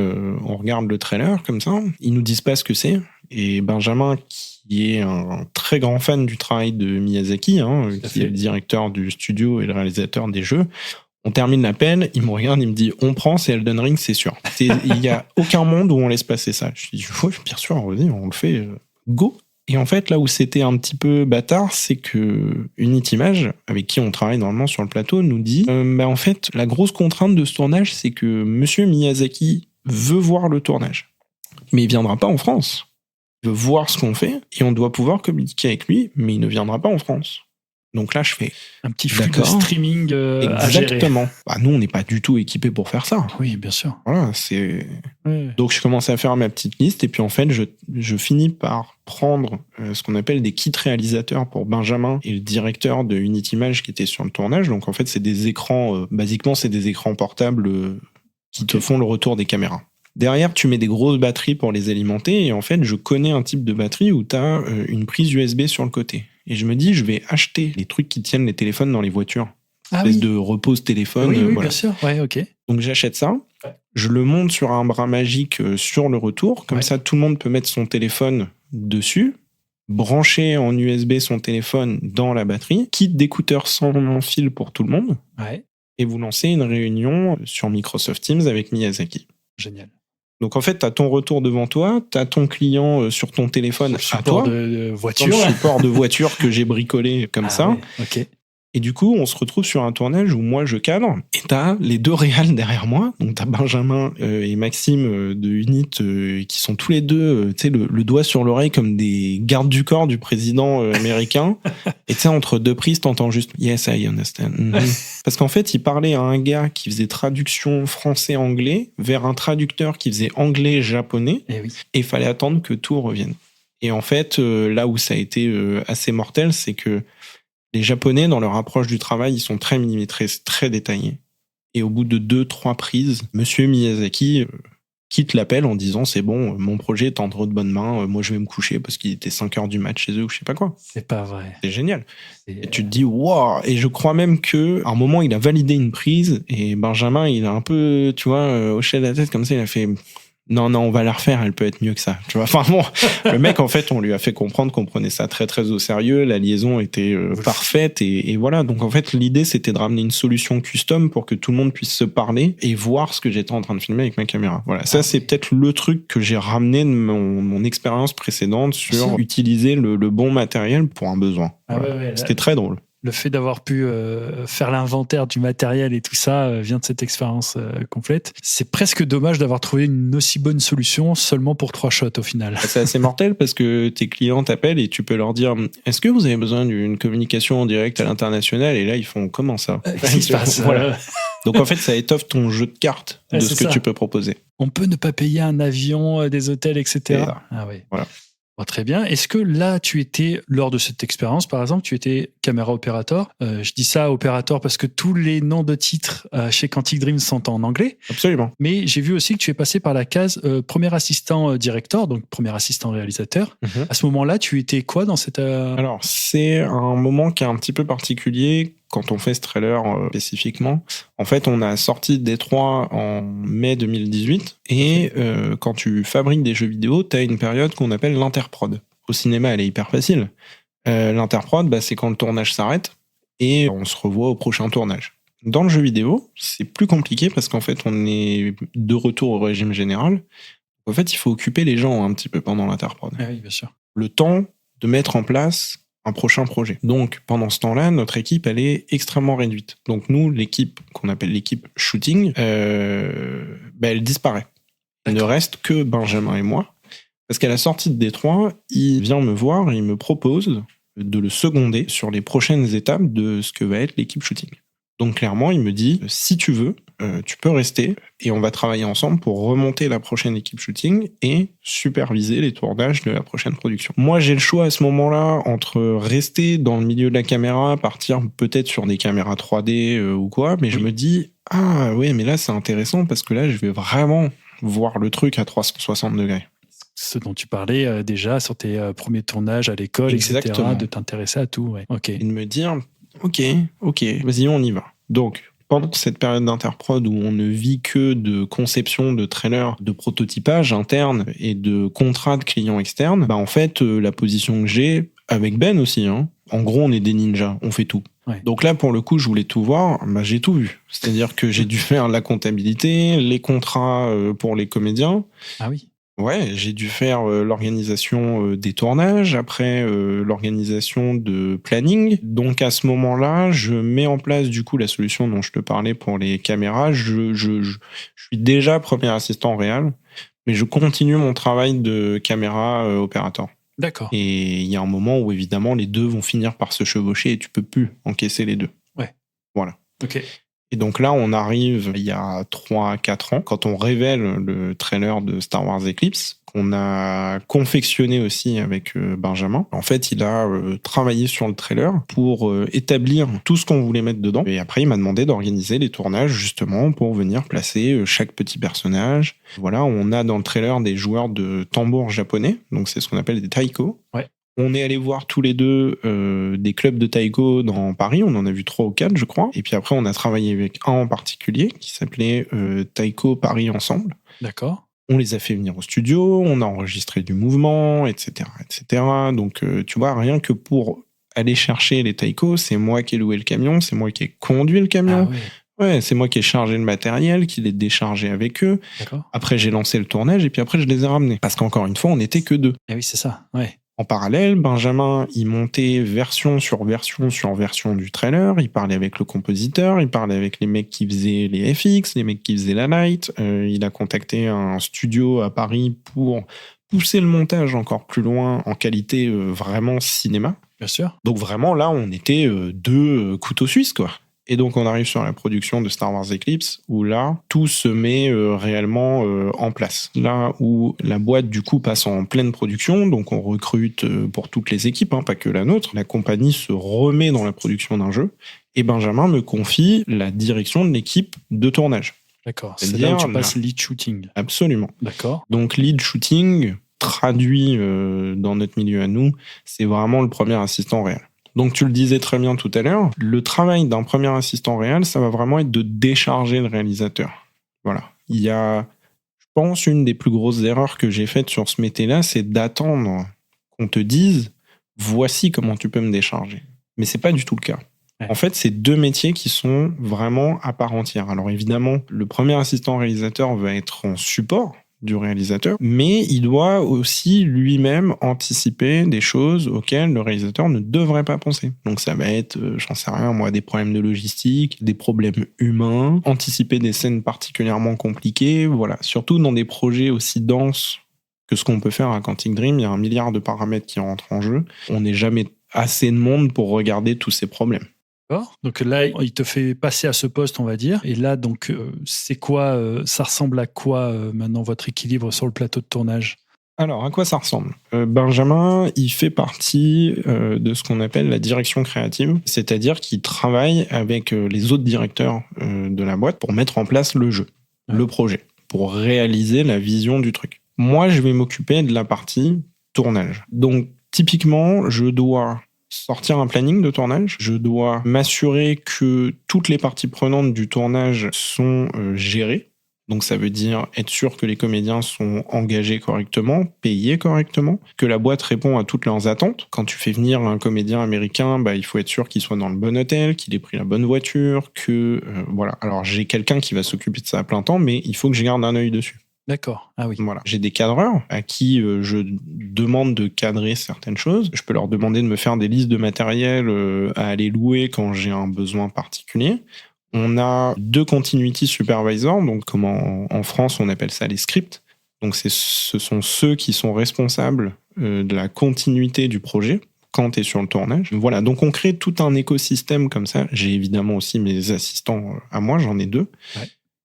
on regarde le trailer comme ça. Ils nous disent pas ce que c'est. Et Benjamin, qui est un très grand fan du travail de Miyazaki, qui est le directeur du studio et le réalisateur des jeux, on termine l'appel, il me regarde, il me dit « On prend, c'est Elden Ring, c'est sûr. » Il n'y a aucun monde où on laisse passer ça. Je dis « Ouais, bien sûr, on le fait, go !» Et en fait, là où c'était un petit peu bâtard, c'est que Unitimage, avec qui on travaille normalement sur le plateau, nous dit en fait, la grosse contrainte de ce tournage, c'est que monsieur Miyazaki veut voir le tournage. Mais il viendra pas en France. Il veut voir ce qu'on fait et on doit pouvoir communiquer avec lui, mais il ne viendra pas en France. Donc là, je fais un petit flux de streaming à gérer. Exactement. Nous, on n'est pas du tout équipés pour faire ça. Oui, bien sûr. Voilà, Donc, je commence à faire ma petite liste et puis en fait, je finis par prendre ce qu'on appelle des kits réalisateurs pour Benjamin et le directeur de Unitimage qui était sur le tournage. Donc, en fait, c'est des écrans, basiquement, c'est des écrans portables qui te font le retour des caméras. Derrière, tu mets des grosses batteries pour les alimenter et en fait, je connais un type de batterie où tu as une prise USB sur le côté. Et je me dis, je vais acheter les trucs qui tiennent les téléphones dans les voitures. espèce de repose téléphone. Oui, voilà. bien sûr. Ouais, ok. Donc j'achète ça, je le monte sur un bras magique sur le retour, comme ça tout le monde peut mettre son téléphone dessus, brancher en USB son téléphone dans la batterie, kit d'écouteurs sans fil pour tout le monde, et vous lancez une réunion sur Microsoft Teams avec Miyazaki. Génial. Donc en fait, tu as ton retour devant toi, tu as ton client sur ton téléphone à toi, de voiture. ton support de voiture que j'ai bricolé comme ça. Ouais. Ok. Et du coup, on se retrouve sur un tournage où moi, je cadre, et t'as les deux réals derrière moi. Donc, t'as Benjamin et Maxime de Unit qui sont tous les deux, tu sais, le doigt sur l'oreille comme des gardes du corps du président américain. Et tu sais, entre deux prises, t'entends juste « Yes, I understand ». Parce qu'en fait, il parlait à un gars qui faisait traduction français-anglais vers un traducteur qui faisait anglais-japonais. Et il fallait attendre que tout revienne. Et en fait, là où ça a été assez mortel, c'est que les Japonais, dans leur approche du travail, ils sont très millimétrés, très détaillés. Et au bout de 2-3 prises, Monsieur Miyazaki quitte l'appel en disant « C'est bon, mon projet est entre de bonnes mains, moi je vais me coucher parce qu'il était 5h du mat chez eux ou je sais pas quoi. » C'est pas vrai. C'est génial. Et tu te dis « Wow !» Et je crois même qu'à un moment, il a validé une prise et Benjamin, il a un peu, tu vois, hoché la tête comme ça, il a fait... Non, on va la refaire, elle peut être mieux que ça. Tu vois, enfin bon, le mec, en fait, on lui a fait comprendre qu'on prenait ça très, très au sérieux. La liaison était parfaite et voilà. Donc, en fait, l'idée, c'était de ramener une solution custom pour que tout le monde puisse se parler et voir ce que j'étais en train de filmer avec ma caméra. Voilà. Ça, c'est peut-être le truc que j'ai ramené de mon expérience précédente sur utiliser le bon matériel pour un besoin. Voilà. C'était très drôle. Le fait d'avoir pu faire l'inventaire du matériel et tout ça vient de cette expérience complète. C'est presque dommage d'avoir trouvé une aussi bonne solution seulement pour 3 shots au final. C'est assez mortel parce que tes clients t'appellent et tu peux leur dire « Est-ce que vous avez besoin d'une communication en direct à l'international ?» Et là, ils font « Comment ça ?» Qu'est-ce qui se passe ? Voilà. Donc en fait, ça étoffe ton jeu de cartes de ce que tu peux proposer. On peut ne pas payer un avion, des hôtels, etc. Ah oui. Voilà. Bon, très bien. Est-ce que là, tu étais, lors de cette expérience, par exemple, tu étais caméra opérateur je dis ça opérateur parce que tous les noms de titres chez Quantic Dream sont en anglais. Absolument. Mais j'ai vu aussi que tu es passé par la case premier assistant directeur, donc premier assistant réalisateur. À ce moment-là, tu étais quoi dans cette... Alors, c'est un moment qui est un petit peu particulier quand on fait ce trailer spécifiquement. En fait, on a sorti Détroit en mai 2018 et quand tu fabriques des jeux vidéo, tu as une période qu'on appelle l'interprod. Au cinéma, elle est hyper facile. L'interprod, c'est quand le tournage s'arrête et on se revoit au prochain tournage. Dans le jeu vidéo, c'est plus compliqué parce qu'en fait, on est de retour au régime général. En fait, il faut occuper les gens un petit peu pendant l'interprod. Ah oui, bien sûr. Le temps de mettre en place un prochain projet. Donc, pendant ce temps-là, notre équipe, elle est extrêmement réduite. Donc, nous, l'équipe qu'on appelle l'équipe shooting, elle disparaît. Il ne reste que Benjamin et moi. Parce qu'à la sortie de Détroit, il vient me voir et il me propose de le seconder sur les prochaines étapes de ce que va être l'équipe shooting. Donc, clairement, il me dit, si tu veux, tu peux rester et on va travailler ensemble pour remonter la prochaine équipe shooting et superviser les tournages de la prochaine production. Moi, j'ai le choix à ce moment-là entre rester dans le milieu de la caméra, partir peut-être sur des caméras 3D ou quoi, mais je me dis, ah ouais, mais là, c'est intéressant parce que là, je vais vraiment voir le truc à 360 degrés. Ce dont tu parlais déjà sur tes premiers tournages à l'école, Exactement. etc., de t'intéresser à tout. Ouais. Okay. Et de me dire, ok, vas-y, on y va. Donc, pendant cette période d'interprod où on ne vit que de conception de trailers, de prototypage interne et de contrats de clients externes, en fait, la position que j'ai, avec Ben aussi, en gros, on est des ninjas, on fait tout. Ouais. Donc là, pour le coup, je voulais tout voir, j'ai tout vu. C'est-à-dire que j'ai dû faire la comptabilité, les contrats pour les comédiens. Ah oui. Ouais, j'ai dû faire l'organisation des tournages, après l'organisation de planning. Donc à ce moment-là, je mets en place du coup la solution dont je te parlais pour les caméras. Je suis déjà premier assistant réal, mais je continue mon travail de caméra opérateur. D'accord. Et il y a un moment où évidemment les deux vont finir par se chevaucher et tu peux plus encaisser les deux. Ouais. Voilà. Ok. Et donc là, on arrive il y a 3-4 ans, quand on révèle le trailer de Star Wars Eclipse, qu'on a confectionné aussi avec Benjamin. En fait, il a travaillé sur le trailer pour établir tout ce qu'on voulait mettre dedans. Et après, il m'a demandé d'organiser les tournages, justement, pour venir placer chaque petit personnage. Voilà, on a dans le trailer des joueurs de tambour japonais, donc c'est ce qu'on appelle des taiko. Ouais. On est allé voir tous les deux des clubs de taïko dans Paris. On en a vu 3 ou 4, je crois. Et puis après, on a travaillé avec un en particulier qui s'appelait Taïko Paris Ensemble. D'accord. On les a fait venir au studio, on a enregistré du mouvement, etc. etc. Donc, tu vois, rien que pour aller chercher les taïkos, c'est moi qui ai loué le camion, c'est moi qui ai conduit le camion. Ah oui, Ouais, c'est moi qui ai chargé le matériel, qui l'ai déchargé avec eux. d'accord. Après, j'ai lancé le tournage et puis après, je les ai ramenés. Parce qu'encore une fois, on n'était que 2. Eh oui, c'est ça. Ouais. En parallèle, Benjamin, il montait version sur version sur version du trailer. Il parlait avec le compositeur, il parlait avec les mecs qui faisaient les FX, les mecs qui faisaient la light. Il a contacté un studio à Paris pour pousser le montage encore plus loin en qualité vraiment cinéma. Bien sûr. Donc vraiment, là, on était 2 couteaux suisses, quoi. Et donc, on arrive sur la production de Star Wars Eclipse, où là, tout se met réellement en place. Là où la boîte, du coup, passe en pleine production, donc on recrute pour toutes les équipes, pas que la nôtre. La compagnie se remet dans la production d'un jeu, et Benjamin me confie la direction de l'équipe de tournage. D'accord. C'est là où tu passes lead shooting. Absolument. D'accord. Donc, lead shooting, traduit dans notre milieu à nous, c'est vraiment le premier assistant réel. Donc, tu le disais très bien tout à l'heure, le travail d'un premier assistant réel, ça va vraiment être de décharger le réalisateur. Voilà. Il y a, je pense, une des plus grosses erreurs que j'ai faites sur ce métier-là, c'est d'attendre qu'on te dise « voici comment tu peux me décharger ». Mais c'est pas du tout le cas. Ouais. En fait, c'est 2 métiers qui sont vraiment à part entière. Alors évidemment, le premier assistant réalisateur va être en support du réalisateur, mais il doit aussi lui-même anticiper des choses auxquelles le réalisateur ne devrait pas penser. Donc ça va être, j'en sais rien moi, des problèmes de logistique, des problèmes humains, anticiper des scènes particulièrement compliquées, voilà. Surtout dans des projets aussi denses que ce qu'on peut faire à Quantic Dream, il y a 1 milliard de paramètres qui rentrent en jeu. On n'est jamais assez de monde pour regarder tous ces problèmes. D'accord. Donc là, il te fait passer à ce poste, on va dire. Et là, donc, c'est quoi, ça ressemble à quoi maintenant votre équilibre sur le plateau de tournage ? Alors, à quoi ça ressemble ? Benjamin, il fait partie de ce qu'on appelle la direction créative, c'est-à-dire qu'il travaille avec les autres directeurs de la boîte pour mettre en place le jeu, le projet, pour réaliser la vision du truc. Moi, je vais m'occuper de la partie tournage. Donc, typiquement, je dois sortir un planning de tournage, je dois m'assurer que toutes les parties prenantes du tournage sont gérées. Donc ça veut dire être sûr que les comédiens sont engagés correctement, payés correctement, que la boîte répond à toutes leurs attentes. Quand tu fais venir un comédien américain, il faut être sûr qu'il soit dans le bon hôtel, qu'il ait pris la bonne voiture, que voilà. Alors j'ai quelqu'un qui va s'occuper de ça à plein temps, mais il faut que je garde un œil dessus. D'accord. Ah oui. Voilà. J'ai des cadreurs à qui je demande de cadrer certaines choses. Je peux leur demander de me faire des listes de matériel à aller louer quand j'ai un besoin particulier. On a 2 continuity supervisors, donc comme en France on appelle ça les scripts. Donc ce sont ceux qui sont responsables de la continuité du projet quand tu es sur le tournage. Voilà, donc on crée tout un écosystème comme ça. J'ai évidemment aussi mes assistants à moi, j'en ai 2. Ouais.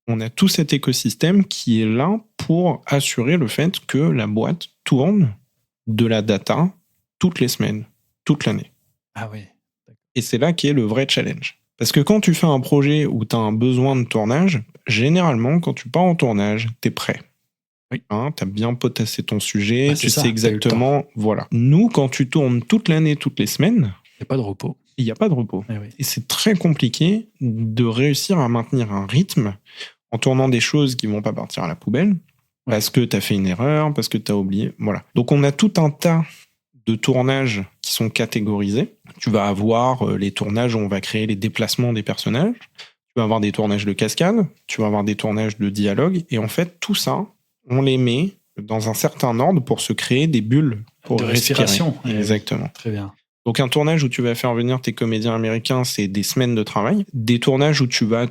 On a tout cet écosystème qui est là pour assurer le fait que la boîte tourne de la data toutes les semaines, toute l'année. Ah oui. Et c'est là qu'est le vrai challenge. Parce que quand tu fais un projet où tu as un besoin de tournage, généralement, quand tu pars en tournage, tu es prêt. Oui. Tu as bien potassé ton sujet, tu sais exactement. Voilà. Nous, quand tu tournes toute l'année, toutes les semaines, il n'y a pas de repos. Il n'y a pas de repos. Eh oui. Et c'est très compliqué de réussir à maintenir un rythme en tournant des choses qui vont pas partir à la poubelle, parce que tu as fait une erreur, parce que tu as oublié. Voilà. Donc on a tout un tas de tournages qui sont catégorisés. Tu vas avoir les tournages où on va créer les déplacements des personnages, tu vas avoir des tournages de cascade, tu vas avoir des tournages de dialogue, et en fait, tout ça, on les met dans un certain ordre pour se créer des bulles pour de respiration. Exactement. Très bien. Donc un tournage où tu vas faire venir tes comédiens américains, c'est des semaines de travail. Des tournages où tu vas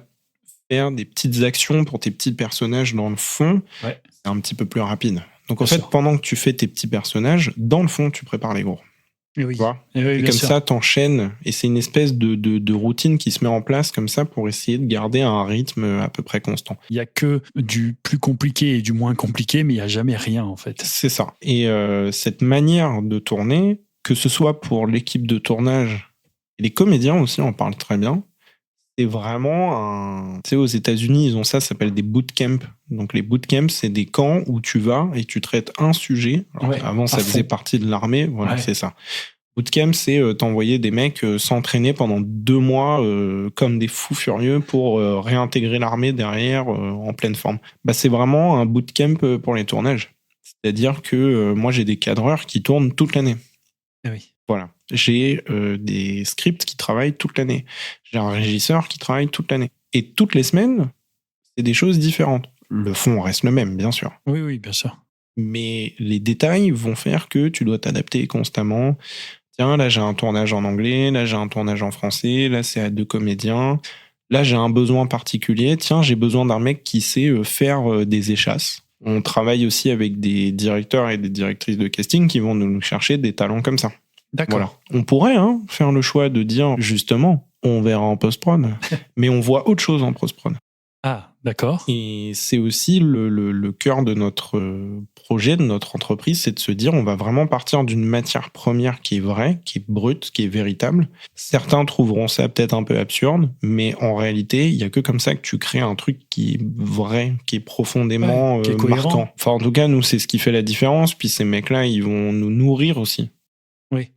faire des petites actions pour tes petits personnages dans le fond, c'est un petit peu plus rapide. Donc en fait, pendant que tu fais tes petits personnages, dans le fond, tu prépares les gros. Et oui. Tu vois et comme ça, t'enchaînes. Et c'est une espèce de routine qui se met en place comme ça pour essayer de garder un rythme à peu près constant. Il n'y a que du plus compliqué et du moins compliqué, mais il n'y a jamais rien en fait. C'est ça. Et cette manière de tourner, que ce soit pour l'équipe de tournage et les comédiens aussi en parlent très bien, C'est vraiment tu sais, aux États-Unis, ils ont ça s'appelle des bootcamps. Donc, les bootcamps, c'est des camps où tu vas et tu traites un sujet. Alors, avant, ça faisait partie de l'armée. Voilà, c'est ça. Bootcamp, c'est t'envoyer des mecs s'entraîner pendant 2 mois comme des fous furieux pour réintégrer l'armée derrière en pleine forme. C'est vraiment un bootcamp pour les tournages. C'est-à-dire que moi, j'ai des cadreurs qui tournent toute l'année. Ah oui. Voilà. J'ai des scripts qui travaillent toute l'année. J'ai un régisseur qui travaille toute l'année. Et toutes les semaines, c'est des choses différentes. Le fond reste le même, bien sûr. Oui, bien sûr. Mais les détails vont faire que tu dois t'adapter constamment. Tiens, là, j'ai un tournage en anglais. Là, j'ai un tournage en français. Là, c'est à 2 comédiens. Là, j'ai un besoin particulier. Tiens, j'ai besoin d'un mec qui sait faire des échasses. On travaille aussi avec des directeurs et des directrices de casting qui vont nous chercher des talents comme ça. D'accord. Voilà. On pourrait faire le choix de dire, justement, on verra en post-prod, mais on voit autre chose en post-prod. Ah, d'accord. Et c'est aussi le cœur de notre projet, de notre entreprise, c'est de se dire, on va vraiment partir d'une matière première qui est vraie, qui est brute, qui est véritable. Certains trouveront ça peut-être un peu absurde, mais en réalité, il n'y a que comme ça que tu crées un truc qui est vrai, qui est profondément qui est marquant. Enfin, en tout cas, nous, c'est ce qui fait la différence. Puis ces mecs-là, ils vont nous nourrir aussi. Oui.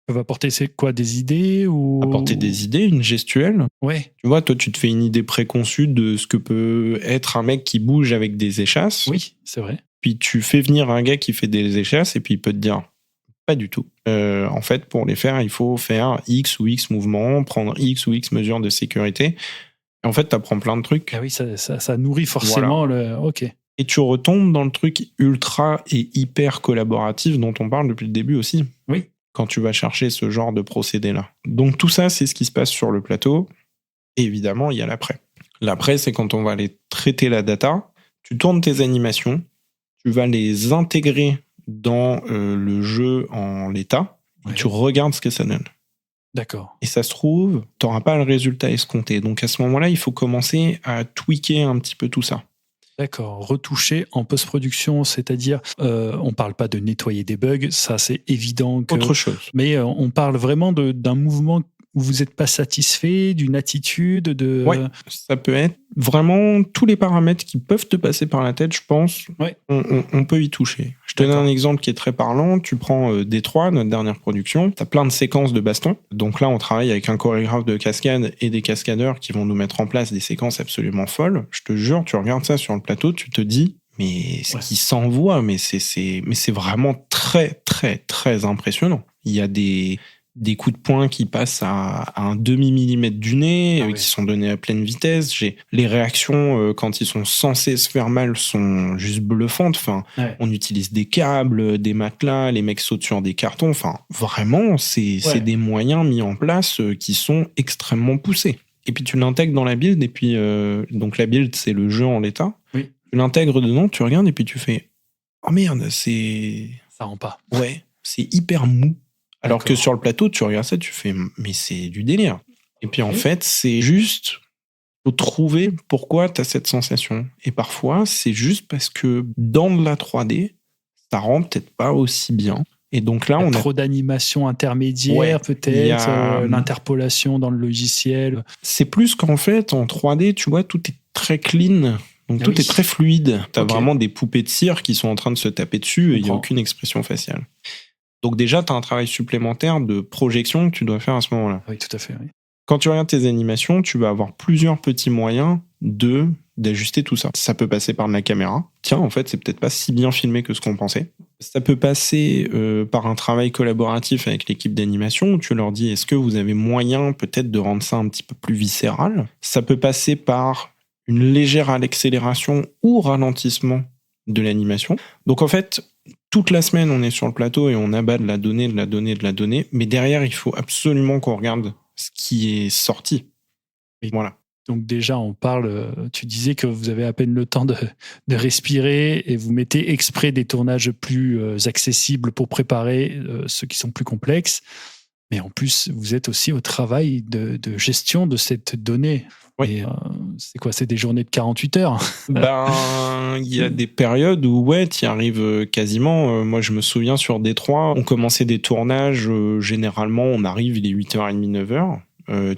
Ça va apporter des idées ou... Apporter des idées, une gestuelle. Ouais. Tu vois, toi, tu te fais une idée préconçue de ce que peut être un mec qui bouge avec des échasses. Oui, c'est vrai. Puis tu fais venir un gars qui fait des échasses et puis il peut te dire, pas du tout. En fait, pour les faire, il faut faire X ou X mouvements, prendre X ou X mesures de sécurité. Et en fait, tu apprends plein de trucs. Ah oui, ça nourrit forcément le... Ok. Et tu retombes dans le truc ultra et hyper collaboratif dont on parle depuis le début aussi. Oui. Quand tu vas chercher ce genre de procédé-là. Donc tout ça, c'est ce qui se passe sur le plateau. Et évidemment, il y a l'après. L'après, c'est quand on va aller traiter la data. Tu tournes tes animations, tu vas les intégrer dans le jeu en l'état, et tu regardes ce que ça donne. D'accord. Et ça se trouve, tu n'auras pas le résultat escompté. Donc à ce moment-là, il faut commencer à tweaker un petit peu tout ça. D'accord, retoucher en post-production, c'est-à-dire, on parle pas de nettoyer des bugs, ça c'est évident. Autre chose. Mais on parle vraiment d'un mouvement où vous n'êtes pas satisfait, d'une attitude, de... Ouais, ça peut être vraiment tous les paramètres qui peuvent te passer par la tête, je pense, on peut y toucher. Je te donne un exemple qui est très parlant. Tu prends Détroit, notre dernière production, tu as plein de séquences de baston. Donc là, on travaille avec un chorégraphe de cascade et des cascadeurs qui vont nous mettre en place des séquences absolument folles. Je te jure, tu regardes ça sur le plateau, tu te dis, mais ce qui s'envoie, mais c'est vraiment très, très, très impressionnant. Il y a des coups de poing qui passent à un demi-millimètre du nez, qui sont donnés à pleine vitesse. Les réactions, quand ils sont censés se faire mal, sont juste bluffantes. Enfin, on utilise des câbles, des matelas, les mecs sautent sur des cartons. Enfin, vraiment, c'est des moyens mis en place qui sont extrêmement poussés. Et puis, tu l'intègres dans la build. Et puis, donc, la build, c'est le jeu en l'état. Oui. Tu l'intègres dedans, tu regardes et puis tu fais « Oh merde, c'est... » Ça rend pas. Ouais, c'est hyper mou. Alors que sur le plateau, tu regardes ça, tu fais « mais c'est du délire ». Et puis en fait, c'est juste, faut trouver pourquoi tu as cette sensation. Et parfois, c'est juste parce que dans de la 3D, ça rend peut-être pas aussi bien. Et donc là, on a trop d'animation intermédiaire, peut-être, l'interpolation dans le logiciel. C'est plus qu'en fait, en 3D, tu vois, tout est très clean. Donc tout est très fluide. Tu as vraiment des poupées de cire qui sont en train de se taper dessus et il n'y a aucune expression faciale. Donc déjà, tu as un travail supplémentaire de projection que tu dois faire à ce moment-là. Oui, tout à fait. Oui. Quand tu regardes tes animations, tu vas avoir plusieurs petits moyens d'ajuster tout ça. Ça peut passer par de la caméra. Tiens, en fait, c'est peut-être pas si bien filmé que ce qu'on pensait. Ça peut passer par un travail collaboratif avec l'équipe d'animation où tu leur dis, est-ce que vous avez moyen peut-être de rendre ça un petit peu plus viscéral ? Ça peut passer par une légère accélération ou ralentissement de l'animation. Donc en fait, toute la semaine, on est sur le plateau et on abat de la donnée, mais derrière, il faut absolument qu'on regarde ce qui est sorti. Et voilà. Donc déjà, on parle, tu disais que vous avez à peine le temps de respirer et vous mettez exprès des tournages plus accessibles pour préparer ceux qui sont plus complexes. Mais en plus, vous êtes aussi au travail de gestion de cette donnée. Oui. Et, c'est quoi ? C'est des journées de 48 heures ? Il y a des périodes où tu y arrives quasiment. Moi, je me souviens sur Détroit, on commençait des tournages, généralement, on arrive, il est 8h30, 9h.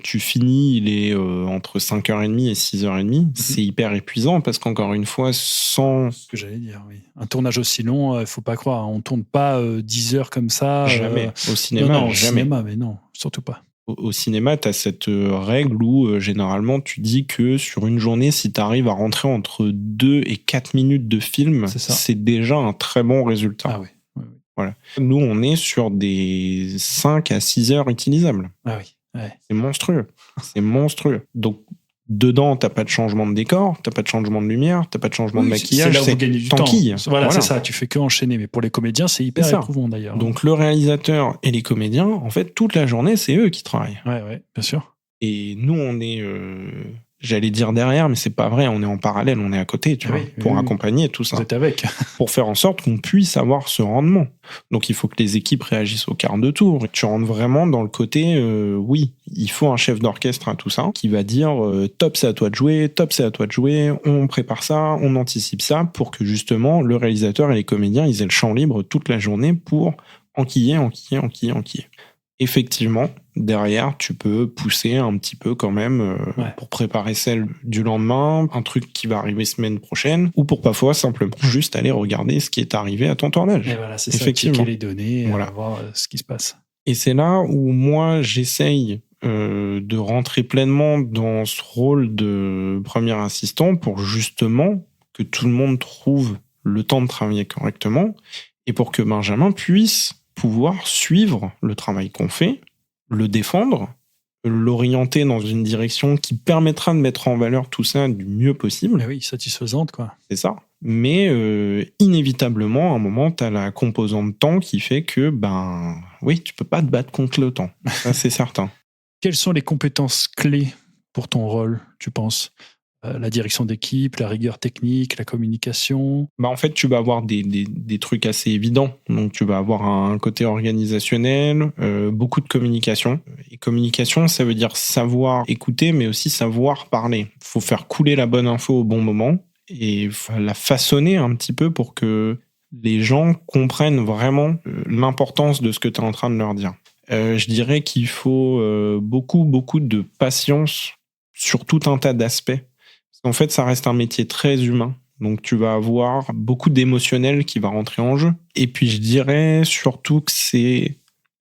tu finis, il est entre 5h30 et 6h30. C'est hyper épuisant parce qu'encore une fois, sans... Ce que j'allais dire, oui. Un tournage aussi long, faut pas croire. On tourne pas 10 heures comme ça. Jamais. Au cinéma, non, au jamais. cinéma, mais non, surtout pas. Au cinéma, tu as cette règle où généralement tu dis que sur une journée, si tu arrives à rentrer entre 2 et 4 minutes de film, c'est déjà un très bon résultat. Ah oui. Voilà. Nous, on est sur des 5 à 6 heures utilisables. Ah oui. Ouais. C'est monstrueux. C'est monstrueux. Donc, dedans, t'as pas de changement de décor, t'as pas de changement de lumière, t'as pas de changement de maquillage. C'est là où vous gagnez du temps. Voilà, c'est ça. Tu fais que enchaîner. Mais pour les comédiens, c'est hyper éprouvant d'ailleurs. Donc, le réalisateur et les comédiens, en fait, toute la journée, c'est eux qui travaillent. Ouais, bien sûr. Et nous, on est... J'allais dire derrière, mais c'est pas vrai. On est en parallèle, on est à côté, tu vois, pour accompagner tout ça. Vous êtes avec. Pour faire en sorte qu'on puisse avoir ce rendement. Donc, il faut que les équipes réagissent au quart de tour. Et tu rentres vraiment dans le côté, oui, il faut un chef d'orchestre à tout ça qui va dire top, c'est à toi de jouer, top, c'est à toi de jouer, on prépare ça, on anticipe ça pour que justement le réalisateur et les comédiens, ils aient le champ libre toute la journée pour enquiller. Effectivement, derrière, tu peux pousser un petit peu quand même pour préparer celle du lendemain, un truc qui va arriver semaine prochaine, ou pour parfois simplement juste aller regarder ce qui est arrivé à ton tournage. Et voilà, c'est ça, checker les données, voir ce qui se passe. Et c'est là où moi, j'essaye de rentrer pleinement dans ce rôle de premier assistant pour justement que tout le monde trouve le temps de travailler correctement et pour que Benjamin puisse pouvoir suivre le travail qu'on fait, le défendre, l'orienter dans une direction qui permettra de mettre en valeur tout ça du mieux possible. Mais oui, satisfaisante, quoi. C'est ça. Mais inévitablement, à un moment, tu as la composante temps qui fait que, oui, tu peux pas te battre contre le temps. Ça, c'est certain. Quelles sont les compétences clés pour ton rôle, tu penses ? La direction d'équipe, la rigueur technique, la communication. En fait, tu vas avoir des trucs assez évidents. Donc, tu vas avoir un côté organisationnel, beaucoup de communication. Et communication, ça veut dire savoir écouter, mais aussi savoir parler. Il faut faire couler la bonne info au bon moment et la façonner un petit peu pour que les gens comprennent vraiment l'importance de ce que tu es en train de leur dire. Je dirais qu'il faut beaucoup de patience sur tout un tas d'aspects. En fait, ça reste un métier très humain. Donc, tu vas avoir beaucoup d'émotionnel qui va rentrer en jeu. Et puis, je dirais surtout que c'est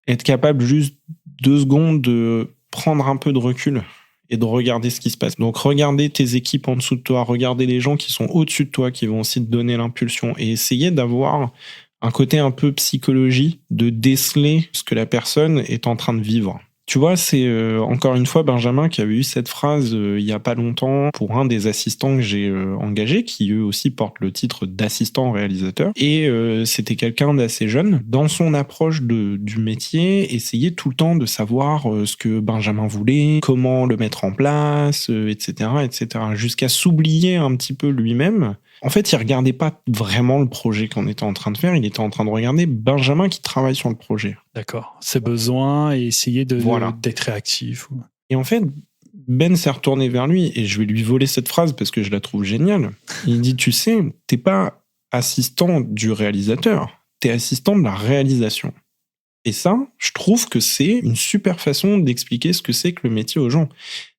être capable juste 2 secondes de prendre un peu de recul et de regarder ce qui se passe. Donc, regarder tes équipes en dessous de toi, regarder les gens qui sont au-dessus de toi, qui vont aussi te donner l'impulsion et essayer d'avoir un côté un peu psychologie, de déceler ce que la personne est en train de vivre. Tu vois, c'est encore une fois Benjamin qui avait eu cette phrase il y a pas longtemps pour un des assistants que j'ai engagés, qui eux aussi portent le titre d'assistant réalisateur. Et c'était quelqu'un d'assez jeune. Dans son approche du métier, essayait tout le temps de savoir ce que Benjamin voulait, comment le mettre en place, etc., jusqu'à s'oublier un petit peu lui-même. En fait, il regardait pas vraiment le projet qu'on était en train de faire, il était en train de regarder Benjamin qui travaille sur le projet. D'accord. Ses besoins et essayer d'être réactif. Et en fait, Ben s'est retourné vers lui et je vais lui voler cette phrase parce que je la trouve géniale. Il dit, tu sais, t'es pas assistant du réalisateur, t'es assistant de la réalisation. Et ça, je trouve que c'est une super façon d'expliquer ce que c'est que le métier aux gens.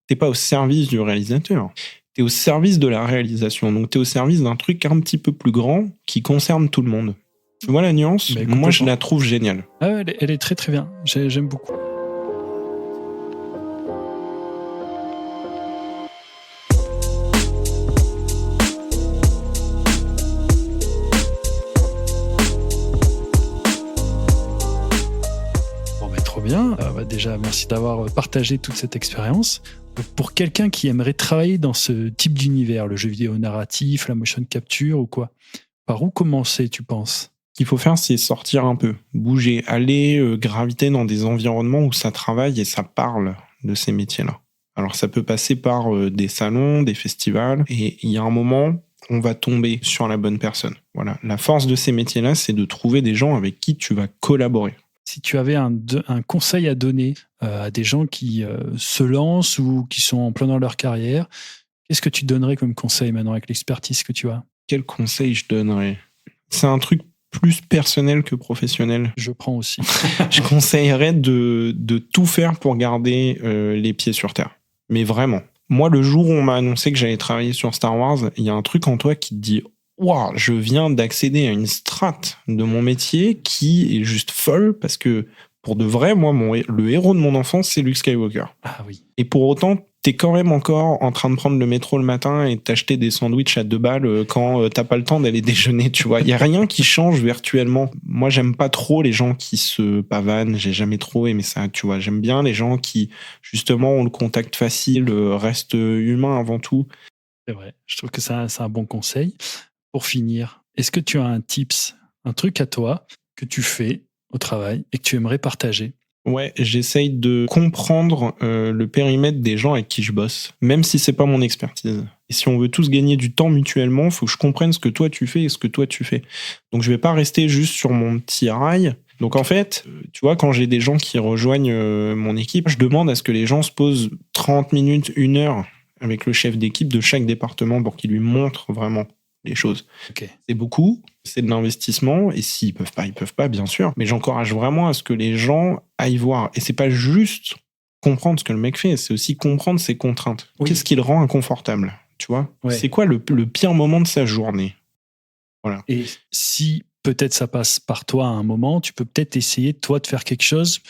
T'es pas au service du réalisateur. T'es au service de la réalisation. Donc, t'es au service d'un truc un petit peu plus grand qui concerne tout le monde. Tu vois la nuance ? Moi, je la trouve géniale. Ah, elle est très très bien. J'aime beaucoup. Bon, mais trop bien. Déjà, merci d'avoir partagé toute cette expérience. Pour quelqu'un qui aimerait travailler dans ce type d'univers, le jeu vidéo narratif, la motion capture ou quoi, par où commencer, tu penses ? Ce qu'il faut faire, c'est sortir un peu, bouger, aller graviter dans des environnements où ça travaille et ça parle de ces métiers-là. Alors ça peut passer par des salons, des festivals, et il y a un moment, on va tomber sur la bonne personne. Voilà. La force de ces métiers-là, c'est de trouver des gens avec qui tu vas collaborer. Si tu avais un conseil à donner à des gens qui se lancent ou qui sont en plein dans leur carrière, qu'est-ce que tu donnerais comme conseil maintenant avec l'expertise que tu as ? Quel conseil je donnerais ? C'est un truc plus personnel que professionnel. Je prends aussi. Je conseillerais de tout faire pour garder les pieds sur terre. Mais vraiment. Moi, le jour où on m'a annoncé que j'allais travailler sur Star Wars, il y a un truc en toi qui te dit « Waouh, je viens d'accéder à une strate de mon métier qui est juste folle parce que pour de vrai, moi, le héros de mon enfance, c'est Luke Skywalker. » Ah oui. Et pour autant, t'es quand même encore en train de prendre le métro le matin et t'acheter des sandwichs à 2 balles quand t'as pas le temps d'aller déjeuner, tu vois. Il y a rien qui change virtuellement. Moi, j'aime pas trop les gens qui se pavanent. J'ai jamais trop aimé ça, tu vois. J'aime bien les gens qui, justement, ont le contact facile, restent humains avant tout. C'est vrai. Je trouve que c'est un bon conseil. Pour finir, est-ce que tu as un tips, un truc à toi que tu fais au travail et que tu aimerais partager? Ouais, j'essaye de comprendre le périmètre des gens avec qui je bosse, même si c'est pas mon expertise. Et si on veut tous gagner du temps mutuellement, faut que je comprenne ce que toi tu fais et ce que toi tu fais. Donc je vais pas rester juste sur mon petit rail. Donc en fait, tu vois, quand j'ai des gens qui rejoignent mon équipe, je demande à ce que les gens se posent 30 minutes, 1 heure avec le chef d'équipe de chaque département pour qu'il lui montre vraiment les choses. Okay. C'est beaucoup, c'est de l'investissement, et s'ils peuvent pas, bien sûr. Mais j'encourage vraiment à ce que les gens aillent voir. Et c'est pas juste comprendre ce que le mec fait, c'est aussi comprendre ses contraintes. Oui. Qu'est-ce qui le rend inconfortable, tu vois ? Ouais. C'est quoi le pire moment de sa journée ? Voilà. Et si peut-être ça passe par toi à un moment, tu peux peut-être essayer, toi, de faire quelque chose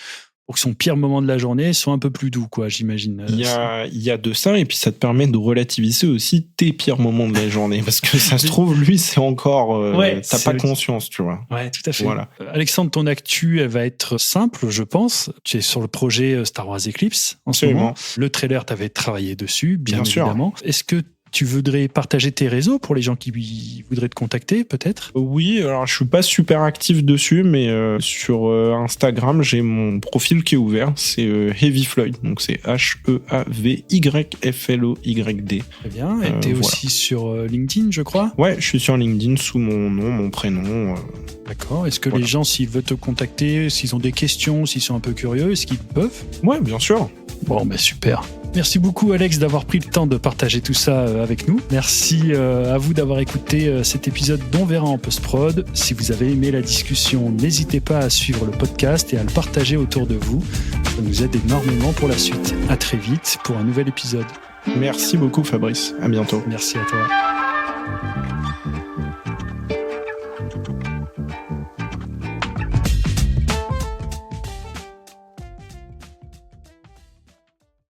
pour que son pire moment de la journée soit un peu plus doux, quoi, j'imagine. Il y a de ça, et puis ça te permet de relativiser aussi tes pires moments de la journée, parce que ça se trouve, lui, c'est encore... t'as pas conscience, tu vois. Ouais, tout à fait. Voilà. Alexandre, ton actu, elle va être simple, je pense. Tu es sur le projet Star Wars Eclipse, en Absolument. ce moment. Le trailer, t'avais travaillé dessus, bien évidemment. Sûr. Est-ce que tu voudrais partager tes réseaux pour les gens qui voudraient te contacter, peut-être ? Oui, alors je suis pas super actif dessus, mais sur Instagram, j'ai mon profil qui est ouvert. C'est Heavy Floyd, donc c'est HEAVYFLOYD. Très bien. Et t'es aussi sur LinkedIn, je crois ? Ouais, je suis sur LinkedIn sous mon nom, mon prénom. D'accord. Est-ce que les gens, s'ils veulent te contacter, s'ils ont des questions, s'ils sont un peu curieux, est-ce qu'ils peuvent ? Ouais, bien sûr. Bon, ben super. Merci beaucoup Alex d'avoir pris le temps de partager tout ça avec nous. Merci à vous d'avoir écouté cet épisode d'On verra en post-prod. Si vous avez aimé la discussion, n'hésitez pas à suivre le podcast et à le partager autour de vous. Ça nous aide énormément pour la suite. À très vite pour un nouvel épisode. Merci beaucoup Fabrice. À bientôt. Merci à toi.